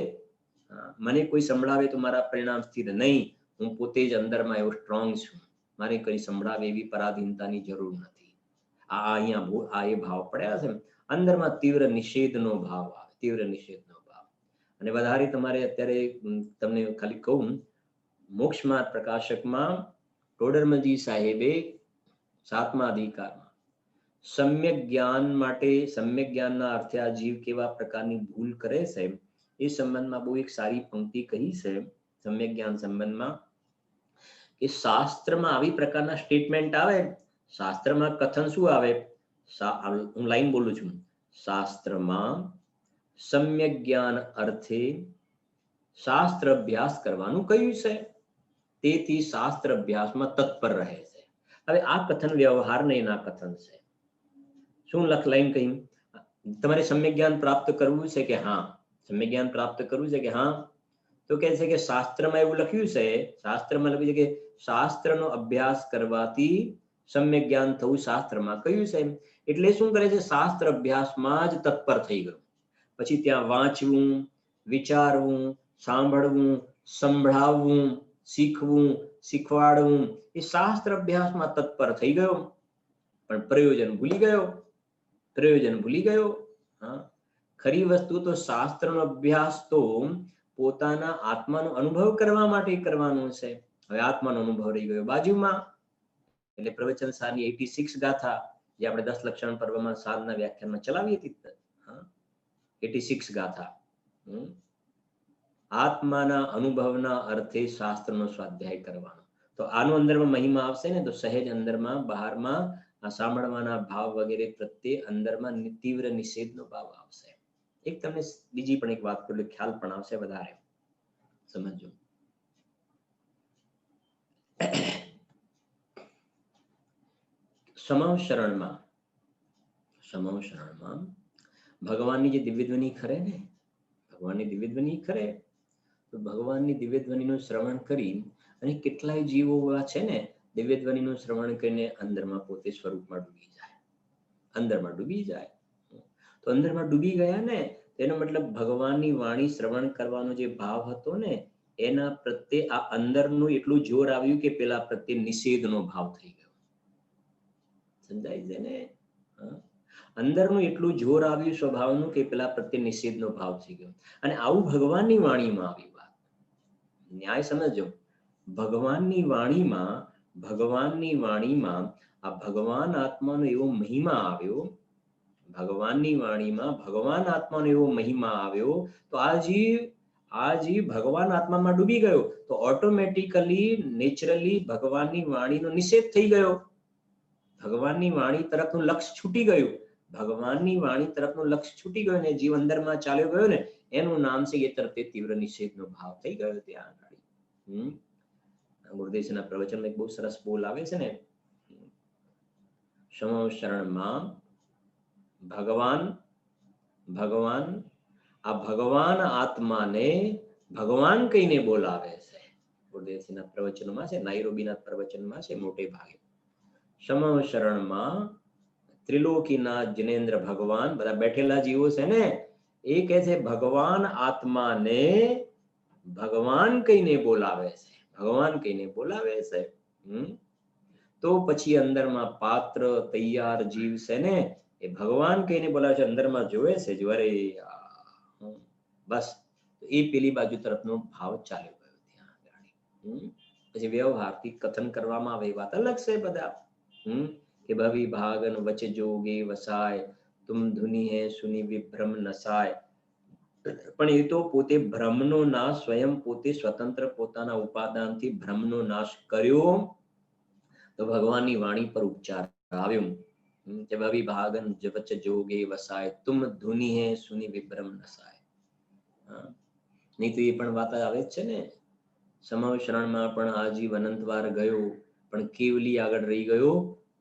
મને કોઈ સંભળાવે તો મારા પરિણામ સ્થિર નહીં, હું પોતે જ અંદરમાં એવો સ્ટ્રોંગ છું, મારે કોઈ સંભળાવે એવી પરાધીનતાની જરૂર નથી. અહીંયા એ ભાવ પડ્યા છે. અંદરમાં તીવ્ર નિષેધનો ભાવ આવે, તીવ્ર નિષેધનો ભાવ. અને વધારે તમારે અત્યારે તમને ખાલી કહું, મોક્ષ માર્ગ પ્રકાશકમાં ટોડરમલજી સાહેબે 7મા અધિકારમાં સમ્યક જ્ઞાન માટે, સમ્યક જ્ઞાનના અર્થે આ જીવ કેવા પ્રકારની ભૂલ કરે છે એ સંબંધમાં બહુ એક સારી પંક્તિ કહી છે સમ્યક જ્ઞાન સંબંધમાં, કે શાસ્ત્રમાં આવી પ્રકારના સ્ટેટમેન્ટ આવે. શાસ્ત્રમાં કથન શું આવે? હું લાઈન બોલું છું, શાસ્ત્રમાં સમ્યક જ્ઞાન અર્થે શાસ્ત્ર અભ્યાસ કરવાનું કહ્યું છે, તેથી શાસ્ત્ર અભ્યાસમાં તત્પર રહે છે. હવે આ કથન વ્યવહારને એના કથન છે. શું લાઈન કહી? તમારે સમ્યક જ્ઞાન પ્રાપ્ત કરવું છે કે હા? સમ્યક જ્ઞાન પ્રાપ્ત કરવું છે કે હા? તો કહે છે કે શાસ્ત્રમાં એવું લખ્યું છે, શાસ્ત્રમાં લખ્યું છે કે શાસ્ત્રનો અભ્યાસ કરવાથી સમ્યક જ્ઞાન થવું શાસ્ત્રમાં કહ્યું છે. એટલે શું કરે છે? શાસ્ત્ર અભ્યાસમાં જ તત્પર થઈ ગયું. પછી ત્યાં વાંચવું, વિચારવું, સાંભળવું, સંભળાવવું, શીખવું, શીખવાડવું, એ શાસ્ત્ર અભ્યાસમાં તત્પર થઈ ગયો, પણ પ્રયોજન ભૂલી ગયો. પ્રયોજન ભૂલી ગયો. ખરી વસ્તુ તો શાસ્ત્રનો અભ્યાસ તો પોતાના આત્માનો અનુભવ કરવા માટે કરવાનો છે. હવે આત્માનો અનુભવ રહી ગયો બાજુમાં. એટલે પ્રવચન સારની 86 ગાથા જે આપણે 10 લક્ષણ પર્વમાં સારના વ્યાખ્યાનમાં ચલાવી હતી, 86 ગાથા, આત્માના અનુભવના અર્થે શાસ્ત્રનો સ્વાધ્યાય કરવાનો. તો આનો અંદરમાં મહિમા આવશે ને, તો સહેજ અંદરમાં બહારમાં આ સાંભળવાના ભાવ વગેરે પ્રત્યે અંદરમાં તીવ્ર નિષેધનો ભાવ આવશે. એક તમને બીજી પણ એક વાત કરું, ખ્યાલ પણ આવશે વધારે સમજો. સમાવ શરણમાં ભગવાનની જે દિવ્ય ધ્વનિ ખરે ને, ભગવાનની દિવ્ય ધ્વનિ ખરે, તો ભગવાનની દિવ્ય ધ્વનિનું શ્રવણ કરી અને કેટલાય જીવો છે ને દિવ્ય ધ્વનિનું શ્રવણ કરીને અંદરમાં પોતે સ્વરૂપમાં ડૂબી જાય, અંદરમાં ડૂબી જાય. તો અંદરમાં ડૂબી ગયા ને, તેનો મતલબ ભગવાનની વાણી શ્રવણ કરવાનો જે ભાવ હતો ને, એના પ્રત્યે આ અંદરનું એટલું જોર આવ્યું કે પેલા પ્રત્યે નિષેધનો ભાવ થઈ ગયો. સમજાય છે ને? અંદરનું એટલું જોર આવ્યું સ્વભાવનું કે પેલા પ્રત્યે નિષેધનો ભાવ થઈ ગયો. અને આવું ભગવાનની વાણીમાં આવી વાત. ન્યાય સમજો. ભગવાનની વાણીમાં આ ભગવાન આત્માનો એવો મહિમા આવ્યો, ભગવાનની વાણીમાં ભગવાન આત્માનો એવો મહિમા આવ્યો, તો આ જીવ ભગવાન આત્મામાં ડૂબી ગયો, તો ઓટોમેટિકલી નેચરલી ભગવાનની વાણીનો નિષેધ થઈ ગયો. ભગવાનની વાણી તરફનું લક્ષ્ય છૂટી ગયું. ભગવાનની વાણી તરફનું લક્ષ્ય છૂટી ગયું ને જીવ અંદરમાં ચાલ્યો ગયો ને, એનું નામ છે એ તરફે તીવ્ર નિષેધનો ભાવ થઈ ગયો. ત્યાં ગુરુદેવના પ્રવચનમાં એક બહુ સરસ બોલ આવે છે ને, શરણમાં ભગવાન ભગવાન આ ભગવાન આત્માને ભગવાન કહીને બોલાવે છે. ગુરુદેવજીના પ્રવચનોમાં છે, નાઈરોબીના પ્રવચનમાં છે મોટે ભાગે. સમવ શરણમાં ત્રિલોકીના જિનેન્દ્ર ભગવાન બધા બેઠેલા જીવો છે ને, એ કહે છે ભગવાન આત્માને ભગવાન કહીને બોલાવે છે, ભગવાન કહીને બોલાવે છે. તો પછી અંદરમાં પાત્ર તૈયાર જીવ છે ને, એ ભગવાન કહીને બોલાવે છે, અંદરમાં જોવે છે જો અરે બસ એ પેલી બાજુ તરફનો ભાવ ચાલ્યો ગયો ત્યાં આગળ. પછી વ્યવહારથી કથન કરવામાં આવે એ વાત અલગ છે બધા. કે ભવી ભાગન વચ્ચે જોગે વસાય, તુમ ધુની હે સુની વિભ્રમ નસાય. પણ એ તો પોતે ભ્રમનો નાશ, સ્વયં પોતે સ્વતંત્ર પોતાના ઉપાદાનથી ભ્રમનો નાશ કર્યો, તો ભગવાનની વાણી પર ઉપચાર આવ્યો કે ભવી ભાગન વચ્ચે જોગે વસાય, તુમ ધુની હે સુની વિભ્રમ નસાય. નહીં તો એ પણ વાત આવે જ છે ને, સમવ શરણમાં પણ આજીવ અનંતવાર ગયો, પણ કેવલી આગળ રહી ગયો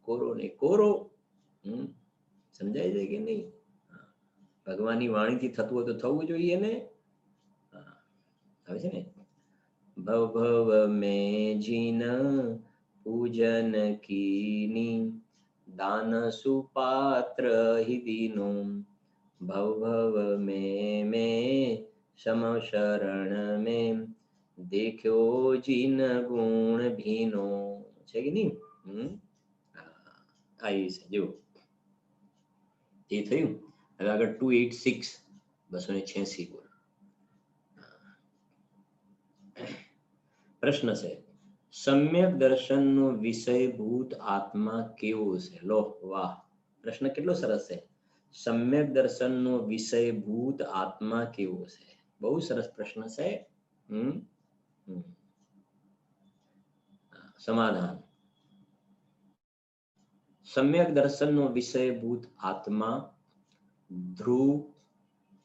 કોરો ને કોરો. સમજાય છે કે નહીં? ભગવાનની વાણીથી થતું હોય તો થવું જોઈએ ને. આવે છે ને, ભવ ભવ મેં જીન પૂજન કીની, દાન સુપાત્ર હિદીનો, ભવ ભવ મેં સમવ શરણ મેં દેખ્યો જીન ગુણ ભીનો. છે કે નહીં? આવી છે જો એ થયું. હવે આગળ 286 286 બોલ. પ્રશ્ન છે, સમ્યક દર્શનનો વિષયભૂત આત્મા કેવો છે? લો વાહ, પ્રશ્ન કેટલો સરસ છે. સમ્યક દર્શનનો વિષયભૂત આત્મા કેવો છે? બહુ સરસ પ્રશ્ન છે. સમાધાન, સમ્યક દર્શનનો વિષયભૂત આત્મા ધ્રુવ,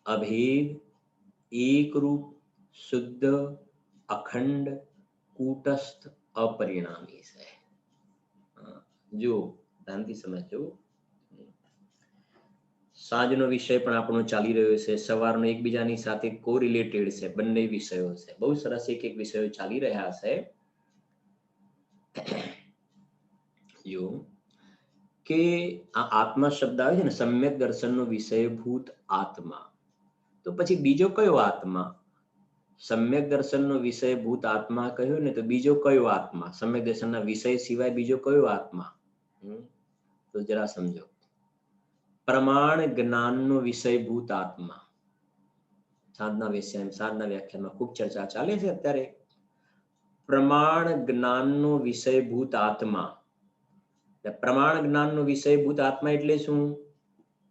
અભેદ, એકરૂપ, શુદ્ધ, અખંડ, કૂટસ્થ, અપરિણામી છે. જો ધ્યાનથી સમજો. સાંજનો વિષય પણ આપણો ચાલી રહ્યો છે, સવારનો એકબીજાની સાથે કોરિલેટેડ છે, બંને વિષયો છે. બહુ સરસ એક એક વિષયો ચાલી રહ્યા છે. જો કે આ આત્મા શબ્દ આવે છે ને, સમ્યક દર્શનનો વિષયભૂત આત્મા, તો પછી બીજો કયો આત્મા? સમ્યક દર્શનનો વિષયભૂત આત્મા કહ્યો ને, તો બીજો કયો આત્મા? સમ્યક દર્શનના વિષય સિવાય બીજો કયો આત્મા? તો જરા સમજો. પ્રમાણ જ્ઞાનનો વિષયભૂત આત્મા. સાધના વ્યાખ્યાનમાં ખૂબ ચર્ચા ચાલે છે અત્યારે. પ્રમાણ જ્ઞાનનો વિષયભૂત આત્મા. પ્રમાણ જ્ઞાનનો વિષયભૂત આત્મા એટલે શું?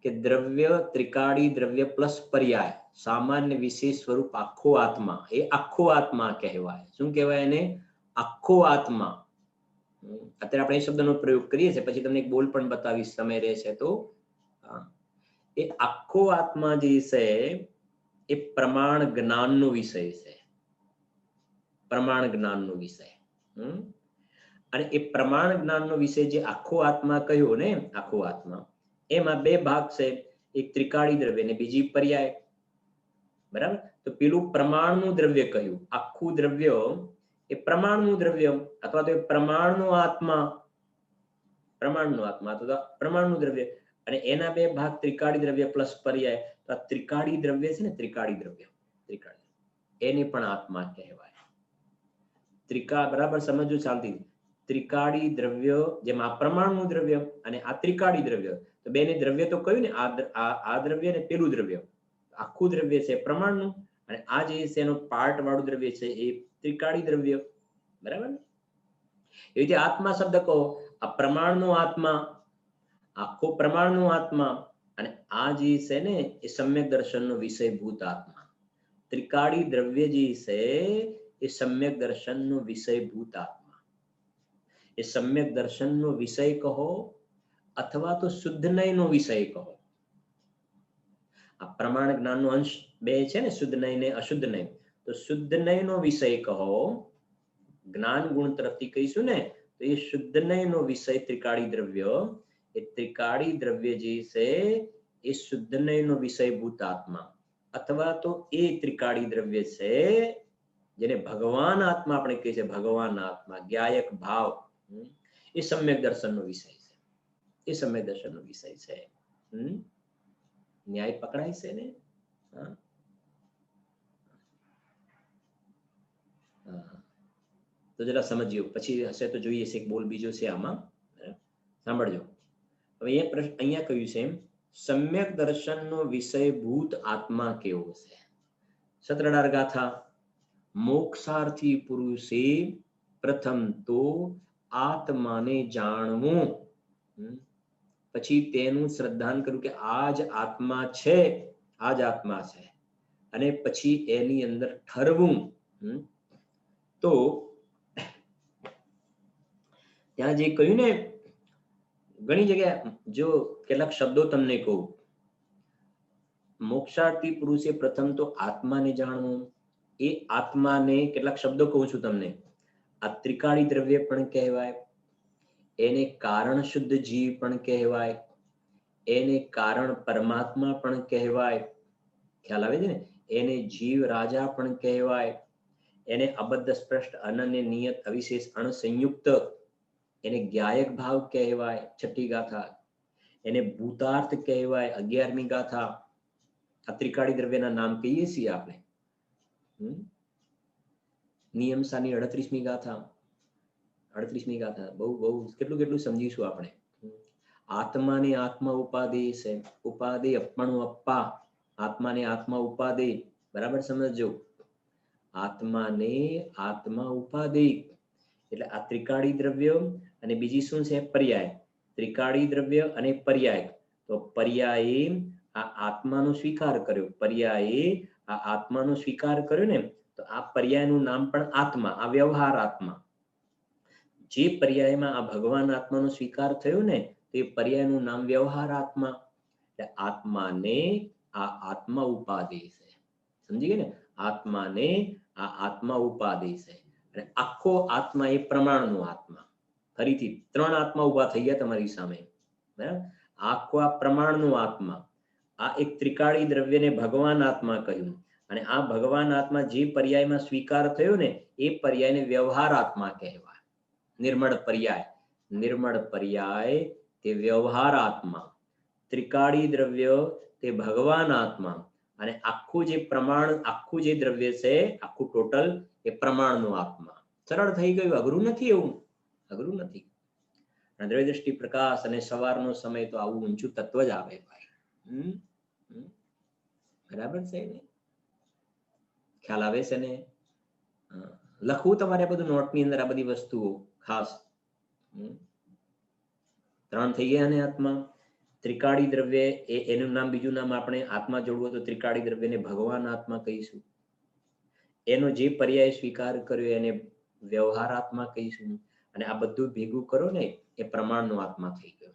કે દ્રવ્ય, ત્રિકાળી દ્રવ્ય પ્લસ પર્યાય, સામાન્ય વિશેષ સ્વરૂપ આખો આત્મા, એ આખો આત્મા કહેવાય. શું કહેવાય એને? આખો આત્મા. અત્યારે આપણે એ શબ્દનો પ્રયોગ કરીએ છીએ, પછી તમને એક બોલ પણ બતાવીશ સમય રહેશે તો. એ આખો આત્મા જે છે એ પ્રમાણ જ્ઞાનનો વિષય છે. પ્રમાણ જ્ઞાનનો વિષય. અને એ પ્રમાણ જ્ઞાનનો વિષય જે આખો આત્મા કહ્યો ને, આખો આત્મા, એમાં બે ભાગ છે, એક ત્રિકાળી દ્રવ્ય ને બીજી પર્યાય. બરાબર? તો પેલું પ્રમાણનું દ્રવ્ય કહ્યું, આખું દ્રવ્ય એ પ્રમાણનું દ્રવ્ય, અથવા તો એ પ્રમાણનો આત્મા, પ્રમાણનો આત્મા અથવા પ્રમાણનું દ્રવ્ય. અને એના બે ભાગ ત્રિકાળી દ્રવ્ય પ્લસ પર્યાય. તો આ ત્રિકાળી દ્રવ્ય છે ને, ત્રિકાળી દ્રવ્ય, ત્રિકાળી, એને પણ આત્મા કહેવાય. બરાબર સમજો શાંતિ. ત્રિકાળી દ્રવ્ય, જેમ આ પ્રમાણનું દ્રવ્ય અને આ ત્રિકાળી દ્રવ્ય, તો બેને દ્રવ્ય તો કહ્યું ને, આ દ્રવ્ય ને પેલું દ્રવ્ય, આખું દ્રવ્ય છે પ્રમાણનું, અને આ જે છે એનો પાર્ટ વાળું દ્રવ્ય છે એ ત્રિકાળી દ્રવ્ય. બરાબર? એ રીતે આત્મા શબ્દ કહો, આ પ્રમાણનો આત્મા, આખો પ્રમાણનો આત્મા, અને આ જે છે ને એ સમ્યક દર્શનનો વિષયભૂત આત્મા. ત્રિકાળી દ્રવ્ય જે છે એ સમ્યક દર્શનનો વિષયભૂત આત્મા. એ સમ્યક દર્શનનો વિષય કહો અથવા તો શુદ્ધ નયનો વિષય કહો. આ પ્રમાણ જ્ઞાનનો અંશ બે છે ને, શુદ્ધ નય ને અશુદ્ધ નય. તો શુદ્ધ નયનો વિષય કહો, જ્ઞાન ગુણ તરફથી કહીશું ને, તો એ શુદ્ધ નયનો વિષય ત્રિકાળી દ્રવ્ય, એ ત્રિકાળી દ્રવ્ય જે છે એ શુદ્ધનયનો વિષયભૂત આત્મા અથવા તો એ ત્રિકાળી દ્રવ્ય છે જેને ભગવાન આત્મા આપણે કહીએ છીએ, ભગવાન આત્મા જ્ઞાયક ભાવ, એ સમ્યક દર્શનનો વિષય છે. એ સમ્યક દર્શનનો વિષય છે. ન્યાય પકડાય છે ને? તો જરા સમજીએ, પછી હશે તો જોઈએ છે બોલ બીજો છે આમાં. સાંભળજો. હવે અહીંયા કહ્યું છે સમ્યક દર્શનનો વિષયભૂત આત્મા કેવો છે. સત્રડાર ગાથા. મોક્ષાર્થી પુરુષે પ્રથમ તો આત્માને જાણવું, પછી તેનું શ્રદ્ધાન કર્યું કે આ જ આત્મા છે, આ જ આત્મા છે, અને પછી એની અંદર ઠરવું. તો ત્યાં જે કહ્યું ને, ઘણી જગ્યાએ જો કેટલાક શબ્દો તમને કહું, મોક્ષાર્થી પુરુષે પ્રથમ તો આત્માને જાણવું. એ આત્માને કેટલાક શબ્દો કહું છું તમને. આ ત્રિકાળી દ્રવ્ય પણ કહેવાય, એને કારણ શુદ્ધ જીવ પણ કહેવાય, એને કારણ પરમાત્મા પણ કહેવાય. ખ્યાલ આવે છે ને? એને જીવ રાજા પણ કહેવાય, એને અબદ્ધ સ્પષ્ટ અનન્ય નિયત અવિશેષ અણસંયુક્ત એને જ્ઞાયક ભાવ કહેવાય, છઠ્ઠી ગાથા. એને ભૂતાર્થ કહેવાય, 11મી ગાથા. આ ત્રિકાળી દ્રવ્યના નામ કહીએ છીએ આપણે. નિયમ સાની 38મી ગાથા. 38મી ગાથા બહુ બહુ કેટલું સમજીશું આપણે. આત્માને આત્મા ઉપાધિ છે, ઉપાધિ અપણું અપ્પા. આત્માને આત્મા ઉપાધિ, બરાબર સમજો. આત્માને આત્મા ઉપાધિ એટલે આ ત્રિકાળી દ્રવ્ય અને બીજી શું છે? પર્યાય. ત્રિકાળી દ્રવ્ય અને પર્યાય. તો પર્યાયે આ આત્માનો સ્વીકાર કર્યો, પર્યાયે આ આત્માનો સ્વીકાર કર્યો ને, તો આ પર્યાયનું નામ પણ આત્મા, આ વ્યવહાર આત્મા. જે પર્યાયમાં આ ભગવાન આત્માનો સ્વીકાર થયો ને, તે પર્યાયનું નામ વ્યવહાર આત્મા. એટલે આત્માને આ આત્મા ઉપાધિ છે. સમજી ગયા ને? આત્માને આ આત્મા ઉપાધિ છે. અને આખો આત્મા એ પ્રમાણનો આત્મા. ફરીથી 3 આત્મા ઉભા થઈ ગયા તમારી સામે. બરાબર? આખો આ પ્રમાણનો આત્મા. આ એક ત્રિકાળી દ્રવ્યને ભગવાન આત્મા કહ્યું. અને આ ભગવાન આત્મા જે પર્યાયમાં સ્વીકાર થયો ને, એ પર્યાયને વ્યવહાર આત્મા કહેવાય. નિર્મળ પર્યાય. નિર્મળ પર્યાય તે વ્યવહાર આત્મા. ત્રિકાળી દ્રવ્ય તે ભગવાન આત્મા. અને આખું જે પ્રમાણ, આખું જે દ્રવ્ય છે, આખું ટોટલ એ પ્રમાણનો આત્મા. સરળ થઈ ગયું, અઘરું નથી. એવું અઘરું નથી. દ્રવ્ય દ્રષ્ટિ પ્રકાશ અને સવારનો સમય તો આવું ઊંચું તત્વ જ આવે ભાઈ. બરાબર છે ને? ખ્યાલ આવે છે ને? લખવું તમારે બધું નોટની અંદર આ બધી વસ્તુઓ ખાસ. 3 થઈ ગયા ને આત્મા. ત્રિકાળી દ્રવ્ય એનું નામ, બીજું નામ આપણે આત્મા જોડવું તો ત્રિકાળી દ્રવ્યને ભગવાન આત્મા કહીશું. એનો જે પર્યાય સ્વીકાર કર્યો એને વ્યવહાર આત્મા કહીશું. અને આ બધું ભેગું કરો ને, એ પ્રમાણનો આત્મા થઈ ગયો.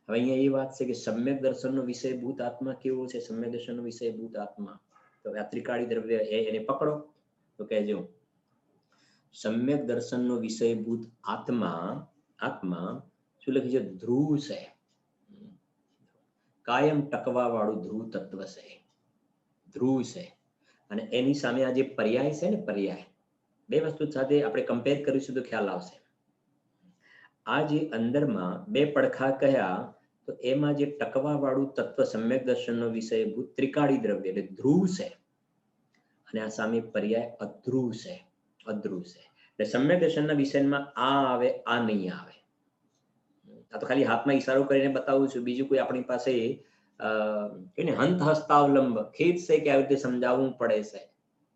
હવે અહીંયા એ વાત છે કે સમ્યક દર્શનનો વિષયભૂત આત્મા કેવો છે? સમ્યક દર્શનનો વિષયભૂત આત્મા તો આ ત્રિકાળી દ્રવ્ય એને પકડો તો કહેજો. સમ્યક દર્શનનો વિષયભૂત આત્મા, આત્મા શું લખી છે? ધ્રુવ છે. કાયમ ટકવા વાળું ધ્રુવ તત્વ છે. ધ્રુવ છે. અને એની સામે આ જે પર્યાય છે ને, પર્યાય, બે વસ્તુ સાથે આપણે કમ્પેર કરીશું તો ખ્યાલ આવશે. આ જે અંદરમાં 2 પડખા કયા, તો એમાં જે ટકવા વાળું તત્વ સમ્યક દર્શનનો વિષયભૂત ત્રિકાળી દ્રવ્ય એટલે ધ્રુવ છે. અને આ સામે પર્યાય અધ્રુવ છે. અધ્રુવ છે. એટલે સમ્યક દર્શનના વિષયમાં આ આવે, આ નહીં આવે. આ તો ખાલી હાથમાં ઈશારો કરીને બતાવું છું. બીજું કોઈ આપણી પાસે હંત હસ્તાવલંબ ખેદ છે કે આવી રીતે સમજાવવું પડે છે.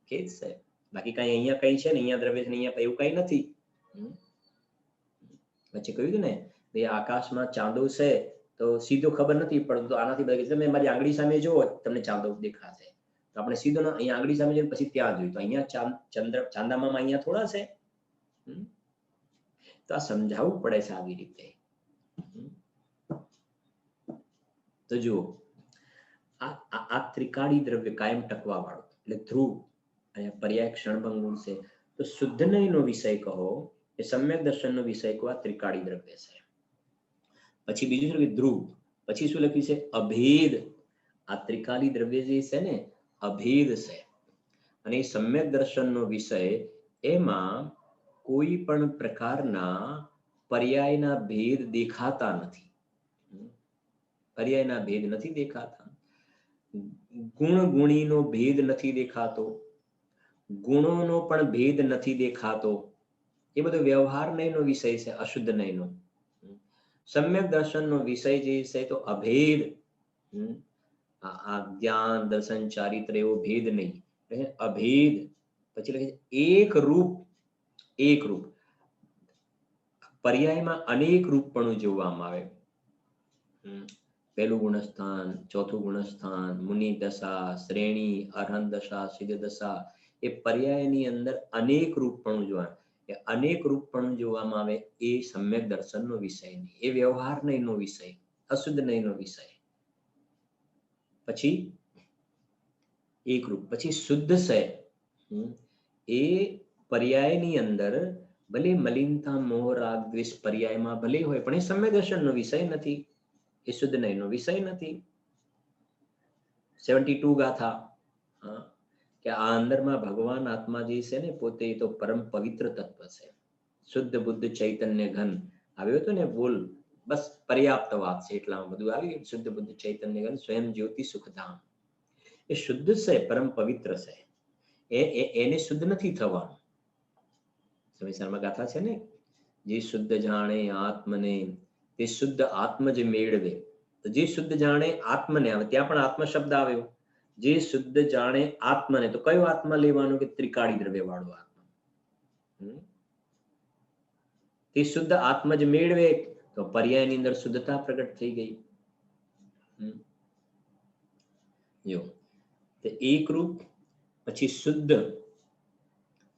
ખેદ છે. બાકી કઈ અહીંયા કઈ છે ને, અહીંયા દ્રવ્ય છે, અહીંયા એવું કઈ નથી. વચ્ચે કહ્યું ને ભાઈ આકાશમાં ચાંદો છે તો સીધો ખબર નથી પડતો. આનાથી બધી તમે મારી આંગળી સામે જુઓ, તમને ચાંદો દેખાશે. તો આપણે સીધો અહીંયા આંગળી સામે જઈને પછી ત્યાં જોયું તો અહીંયા ચાંદામાં અહીંયા થોડા છે. તો આ સમજાવવું પડે છે આવી રીતે. તો જુઓ, આ ત્રિકાળી દ્રવ્ય કાયમ ટકવા વાળું એટલે ધ્રુવ, અહીંયા પર્યાય ક્ષણભંગુર છે. તો શુદ્ધ નયનો વિષય કહો, એ સમ્યક દર્શનનો વિષય કહો, આ ત્રિકાળી દ્રવ્ય છે. પછી બીજું છે કે ધ્રુવ, પછી શું લખ્યું છે? અભેદ. આ ત્રિકાલી દ્રવ્ય જે છે ને અભેદ છે, અને સમ્યક દર્શનનો વિષય એમાં કોઈ પણ પ્રકારના પર્યાયના ભેદ દેખાતા નથી. પર્યાયના ભેદ નથી દેખાતા. ગુણ ગુણીનો ભેદ નથી દેખાતો, ગુણોનો પણ ભેદ નથી દેખાતો. એ બધો વ્યવહાર નયનો વિષય છે, અશુદ્ધ નયનો. સમ્યક દર્શનનો વિષય જે છે તો અભેદ. આ જ્ઞાન દર્શન ચારિત્ર એવો ભેદ નહીં, અભેદ. પછી લખે છે એક રૂપ. એક રૂપ પર્યાયમાં અનેક રૂપપણું જોવામાં આવે. પહેલું ગુણસ્થાન, ચોથું ગુણસ્થાન, મુનિ દશા, શ્રેણી, અરહંત દશા, સિદ્ધ દશા, એ પર્યાયની અંદર અનેક રૂપપણું જોવા. એ અનેક રૂપપણું જોવામાં આવે એ સમ્યક દર્શનનો વિષય નહીં, એ વ્યવહાર નયનો વિષય, અશુદ્ધ નયનો વિષય. પછી એક રૂપ. પછી શુદ્ધ છે એ પર્યાયની અંદર ભલે મલિનતા મોહ રાગ દ્વેષ પર્યાયમાં ભલે હોય, પણ એ સમ્યક દર્શનનો વિષય નથી, એ શુદ્ધ નયનો વિષય નથી. 72 ગાથા કે આ અંદરમાં ભગવાન આત્મા જે છે ને પોતે એ તો પરમ પવિત્ર તત્વ છે, શુદ્ધ બુદ્ધ ચૈતન્ય ઘન આવ્યો હતો ને બોલ, બસ પર્યાપ્ત વાત છે, એટલામાં બધું આવ્યું. શુદ્ધ બુદ્ધ ચૈતન્ય ઘન સ્વયં જ્યોતિ સુખધામ. એ શુદ્ધ છે, પરમ પવિત્ર છે, એને શુદ્ધ નથી થવાનું. સમયસરમાં ગાથા છે ને, જે શુદ્ધ જાણે આત્મને તે શુદ્ધ આત્મ જ મેળવે. તો જે શુદ્ધ જાણે આત્મને આવે, ત્યાં પણ આત્મ શબ્દ આવ્યો. જે શુદ્ધ જાણે આત્મને, તો કયો આત્મા લેવાનો? કે ત્રિકાળી દ્રવ્ય વાળો આત્મા. તે શુદ્ધ આત્મ જ મેળવે, તો પર્યાયની અંદર શુદ્ધતા પ્રગટ થઈ ગઈ. જો તે એક રૂપ, પછી શુદ્ધ,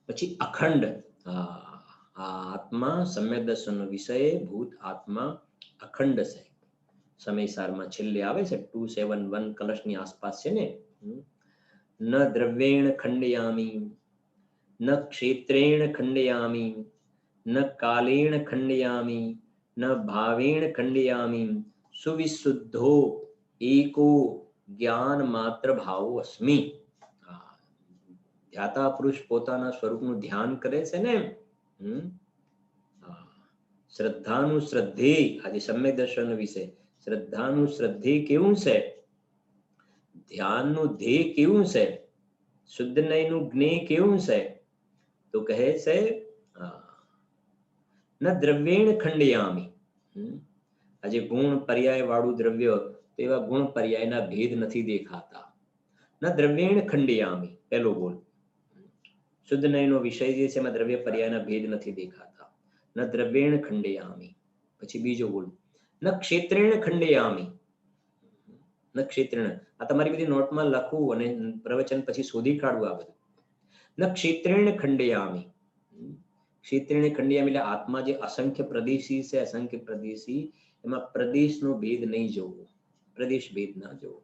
પછી અખંડ. આ આત્મા સમ્યક દર્શનનો વિષય ભૂત આત્મા અખંડ છે. સમયસારમાં છેલ્લે આવે છે 271 કલશની આસપાસ છે ને, ન દ્રવ્યેણ ખંડયામી, ન ક્ષેત્રેણ ખંડયામી, ન કાલેણ ખંડયામી, ન ભાવેણ ખંડયામી, સુવિશુદ્ધો એકો જ્ઞાન માત્ર ભાવો અસ્મિ. ધ્યાતા પુરુષ પોતાના સ્વરૂપનું ધ્યાન કરે છે ને, શ્રદ્ધાનું શ્રદ્ધેય, આજે સમ્યક દર્શનનો વિષય, શ્રદ્ધાનું શ્રદ્ધેય કેવું છે, ધ્યાનનું ધ્યેય કેવું છે, શુદ્ધ નયનું જ્ઞેય કેવું છે? તો કહે છે ન દ્રવ્યેણ ખંડયામી. આજે ગુણ પર્યાય વાળું દ્રવ્ય, તો એવા ગુણ પર્યાયના ભેદ નથી દેખાતા. ન દ્રવ્યેણ ખંડયામી, પહેલો બોલ. શુદ્ધ નયનો વિષય જે છે એમાં દ્રવ્ય પર્યાયના ભેદ નથી દેખાતા. ન દ્રવ્યેણ ખંડયામી. પછી બીજો બોલ, ન ક્ષેત્રેણ ખંડયામી. ન ક્ષેત્રેણ, આ તમારી બધી નોટમાં લખવું અને પ્રવચન પછી શોધી કાઢવું આ બધું. ન ક્ષેત્રેણ ખંડયામી. ક્ષેત્રેણ ખંડયામી એટલે આત્મા જે અસંખ્ય પ્રદેશી છે, અસંખ્ય પ્રદેશી, એમાં પ્રદેશનો ભેદ નહીં જોવો, પ્રદેશ ભેદ ના જોવો.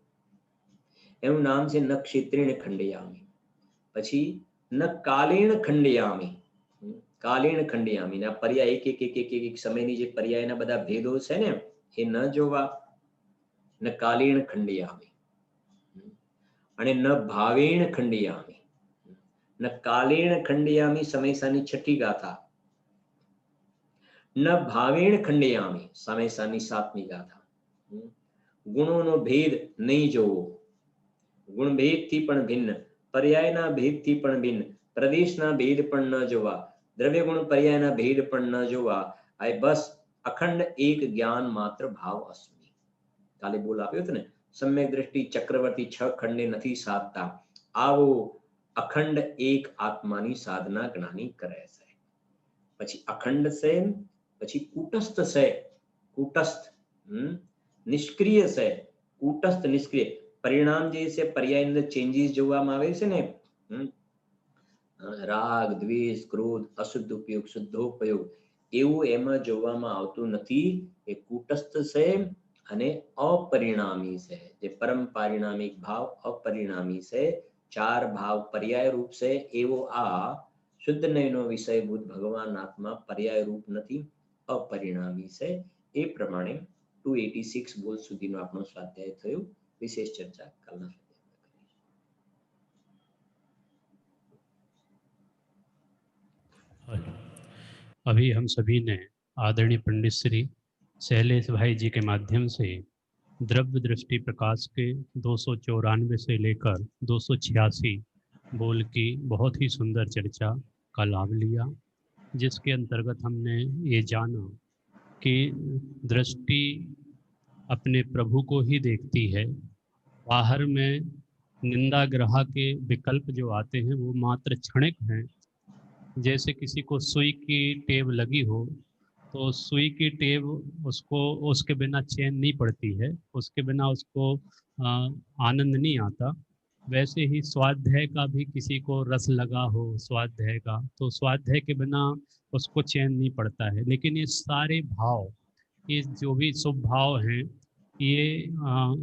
એનું નામ છે ન ક્ષેત્રેણ ખંડયામી. પછી ન કાલેણ ખંડયામી. કાલેણ ખંડયામી, આ પર્યાય એક સમયની જે પર્યાયના બધા ભેદો છે ને એ ન જોવા. ન કાલેણ ખંડયામી. અને ન ભાવેણ ખંડયામી. ન કાલેણ ખંડયામી, સમયસાની છઠ્ઠી ગાથા. ન ભાવેણ ખંડયામી, સમયસાની સાતમી ગાથા. ગુણોનો ભેદ નહીં જોવો, ગુણ ભેદથી પણ ભિન્ન, પર્યાયના ભેદથી પણ ભિન્ન, પ્રદેશના ભેદ પણ ન જોવા, દ્રવ્ય ગુણ પર્યાયના ભેદ પણ ન જોવા. આ બસ અખંડ એક જ્ઞાન માત્ર ભાવ અસ્મિ. કાલે બોલ આપ્યો હતો ને, સમ્યક દ્રષ્ટિ ચક્રવર્તી 6 ખંડે નથી સાધતા, આવો અખંડ એક આત્માની સાધના જ્ઞાની કરે છે. પછી અખંડ છે, પછી કૂટસ્થ છે. કૂટસ્થ નિષ્ક્રિય છે, કૂટસ્થ નિષ્ક્રિય. પરિણામ જે છે પર્યાય અંદર ચેન્જીસ જોવામાં આવે છે ને, રાગ દ્વેષ ક્રોધ અશુદ્ધ ઉપયોગ શુદ્ધોપયોગ, એવું એમાં જોવામાં આવતું નથી. એ કૂટસ્થ છે અને અપરિણામી છે. જે પરમ પારિણામિક ભાવ અપરિણામી છે, 4 ભાવ પર્યાય રૂપ છે, એવો આ શુદ્ધ નયનો વિષયભૂત ભગવાન આત્મા પર્યાય રૂપ નથી, અપરિણામી છે. એ પ્રમાણે ટુ 86 બોલ સુધીનો આપણો સ્વાધ્યાય થયો. વિશેષ ચર્ચા કાલના
स्वाध्याय। अभी हम सभी ने आदरणीय पंडित श्री शैलेश भाई जी के माध्यम से द्रव्य दृष्टि प्रकाश के 294 से लेकर 286 बोल की बहुत ही सुंदर चर्चा का लाभ लिया, जिसके अंतर्गत हमने ये जाना कि दृष्टि अपने प्रभु को ही देखती है। बाहर में निंदा ग्रह के विकल्प जो आते हैं वो मात्र क्षणिक हैं। जैसे किसी को सुई की टेव लगी हो तो सुई की टेव उसको उसके बिना चैन नहीं पड़ती है, उसके बिना उसको आनंद नहीं आता। वैसे ही स्वाध्याय का भी किसी को रस लगा हो स्वाध्याय का, तो स्वाध्याय के बिना उसको चैन नहीं पड़ता है। लेकिन ये सारे भाव, ये जो भी शुभ भाव हैं, ये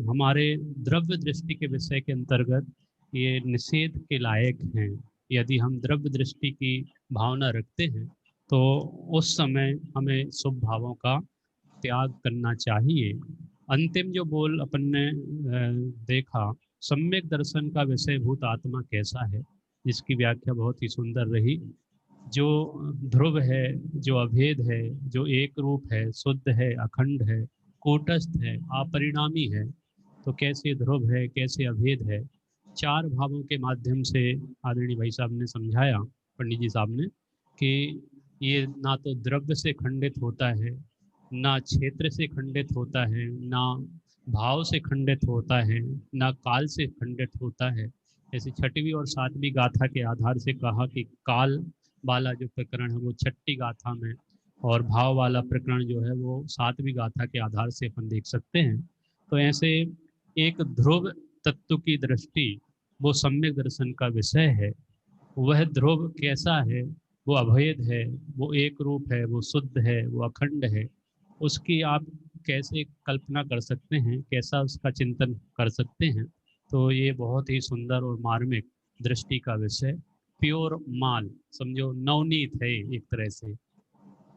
हमारे द्रव्य दृष्टि के विषय के अंतर्गत ये निषेध के लायक हैं। यदि हम द्रव्य दृष्टि की भावना रखते हैं तो उस समय हमें शुभ भावों का त्याग करना चाहिए। अंतिम जो बोल अपन ने देखा, सम्यक दर्शन का विषयभूत आत्मा कैसा है, जिसकी व्याख्या बहुत ही सुंदर रही। जो ध्रुव है, जो अभेद है, जो एक रूप है, शुद्ध है, अखंड है, कूटस्थ है, अपरिणामी है, तो कैसे ध्रुव है, कैसे अभेद है। चार भावों के माध्यम से आदरणीय भाई साहब ने समझाया, पंडित जी साहब ने, कि ये ना तो द्रव्य से खंडित होता है, ना क्षेत्र से खंडित होता है, ना भाव से खंडित होता है, ना काल से खंडित होता है। जैसे छठवीं और सातवीं गाथा के आधार से कहा कि काल वाला जो प्रकरण है वो छठी गाथा में, और भाव वाला प्रकरण जो है वो सातवीं गाथा के आधार से अपन देख सकते हैं। तो ऐसे एक ध्रुव तत्व की दृष्टि वो सम्यक दर्शन का विषय है। वह ध्रुव कैसा है, वो अभेद है, वो एक रूप है, वो शुद्ध है, वो अखंड है। उसकी आप कैसे कल्पना कर सकते हैं, कैसा उसका चिंतन कर सकते हैं। तो ये बहुत ही सुंदर और मार्मिक दृष्टि का विषय, प्योर माल समझो, नवनीत है एक तरह से।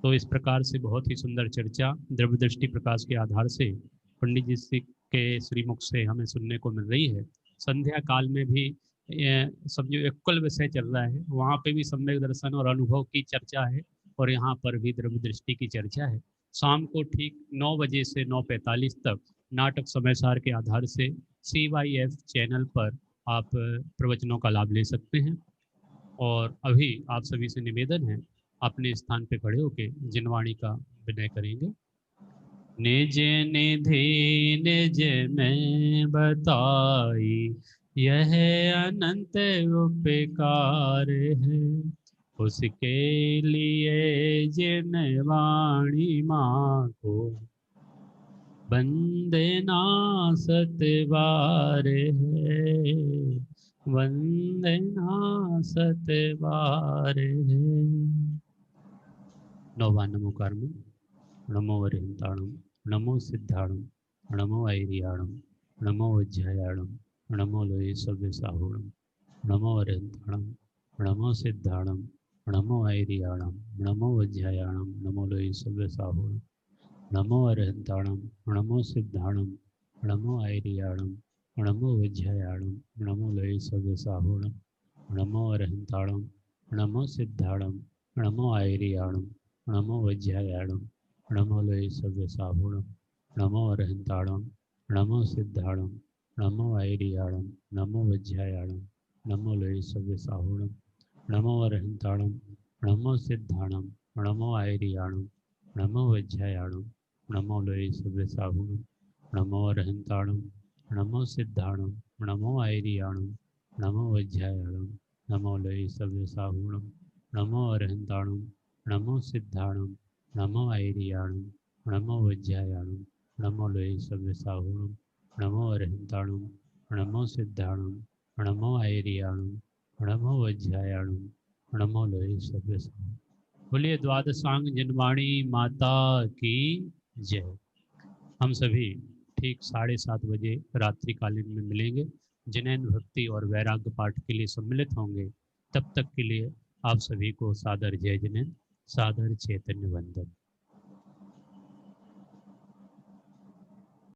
तो इस प्रकार से बहुत ही सुंदर चर्चा द्रव्य दृष्टि प्रकाश के आधार से पंडित जी के श्रीमुख से हमें सुनने को मिल रही है। संध्या काल में भी समझो इक्वल विषय चल रहा है, वहाँ पे भी सम्यक दर्शन और अनुभव की चर्चा है, और यहाँ पर भी द्रव्य दृष्टि की चर्चा है। शाम को ठीक 9 बजे से 9:45 तक नाटक समयसार के आधार से CYF चैनल पर आप प्रवचनों का लाभ ले सकते हैं। और अभी आप सभी से निवेदन है, अपने स्थान पे खड़े होके जिनवाणी का विनय करेंगे। निज निधि निज में बताई, यह अनंत उपकार है। उसके लिए जिन वाणी माँ को वंदना सतबार है, वंदना सतबार है। नौवा नमो कर्म, नमो वरिहंताणम, नमो सिद्धाणम, नमो ऐरियाणम, नमो वज्रयाणम, नमो लोये सव्य साहूणम, नमो वरिहंताणम, नमो सिद्धाणम, नमो ऐरियाणम, नमो वज्रयाणम, नमो लोये सव्य साहूणम, नमो अरहंताणम, नमो सिद्धाणम, नमो ऐरियाणम, नमो वज्रयाणम, नमो लोये सव्य साहूणम, नमो अरहंताणम, नमो सिद्धाणम, नमो ऐरियाणम, नमो वज्रयाणम, नमो लोये सव्य साहूणम, नमो अरहंताणम, नमो सिद्धाणम, नमो ऐरियाणम, नमो वज्रयाणम, नमो लोये सव्य साहूणम, नमो अरहंताणम, नमो सिद्धाणम, नमो ऐरियाणम, नमो वज्रयाणम, नमो लोये सव्य साहूणम, नमो अरहंताणम, नमो सिद्धाणम, नमो ऐरियाणम, नमो वज्रयाणम, नमो लोये सव्य साहूणम, नमो अरहंताणम, नमो सिद्धाणम, नमो ऐरियाणम, नमो वज्रयाणम, नमो लोये सव्य साहूणम, नमो अरहंताणम, नमो सिद्धाणम, नमो ऐरियाणम, नमो वज्रयाणम, नमो लोये सव्य साहूणम। बोलिए द्वादशांग जिनवाणी माता की जय। हम सभी ठीक 7:30 बजे रात्रिकालीन में मिलेंगे, जिनैन भक्ति और वैराग्य पाठ के लिए सम्मिलित होंगे। तब तक के लिए आप सभी को सादर जय जिनैन, सादर चैतन्य वंदन।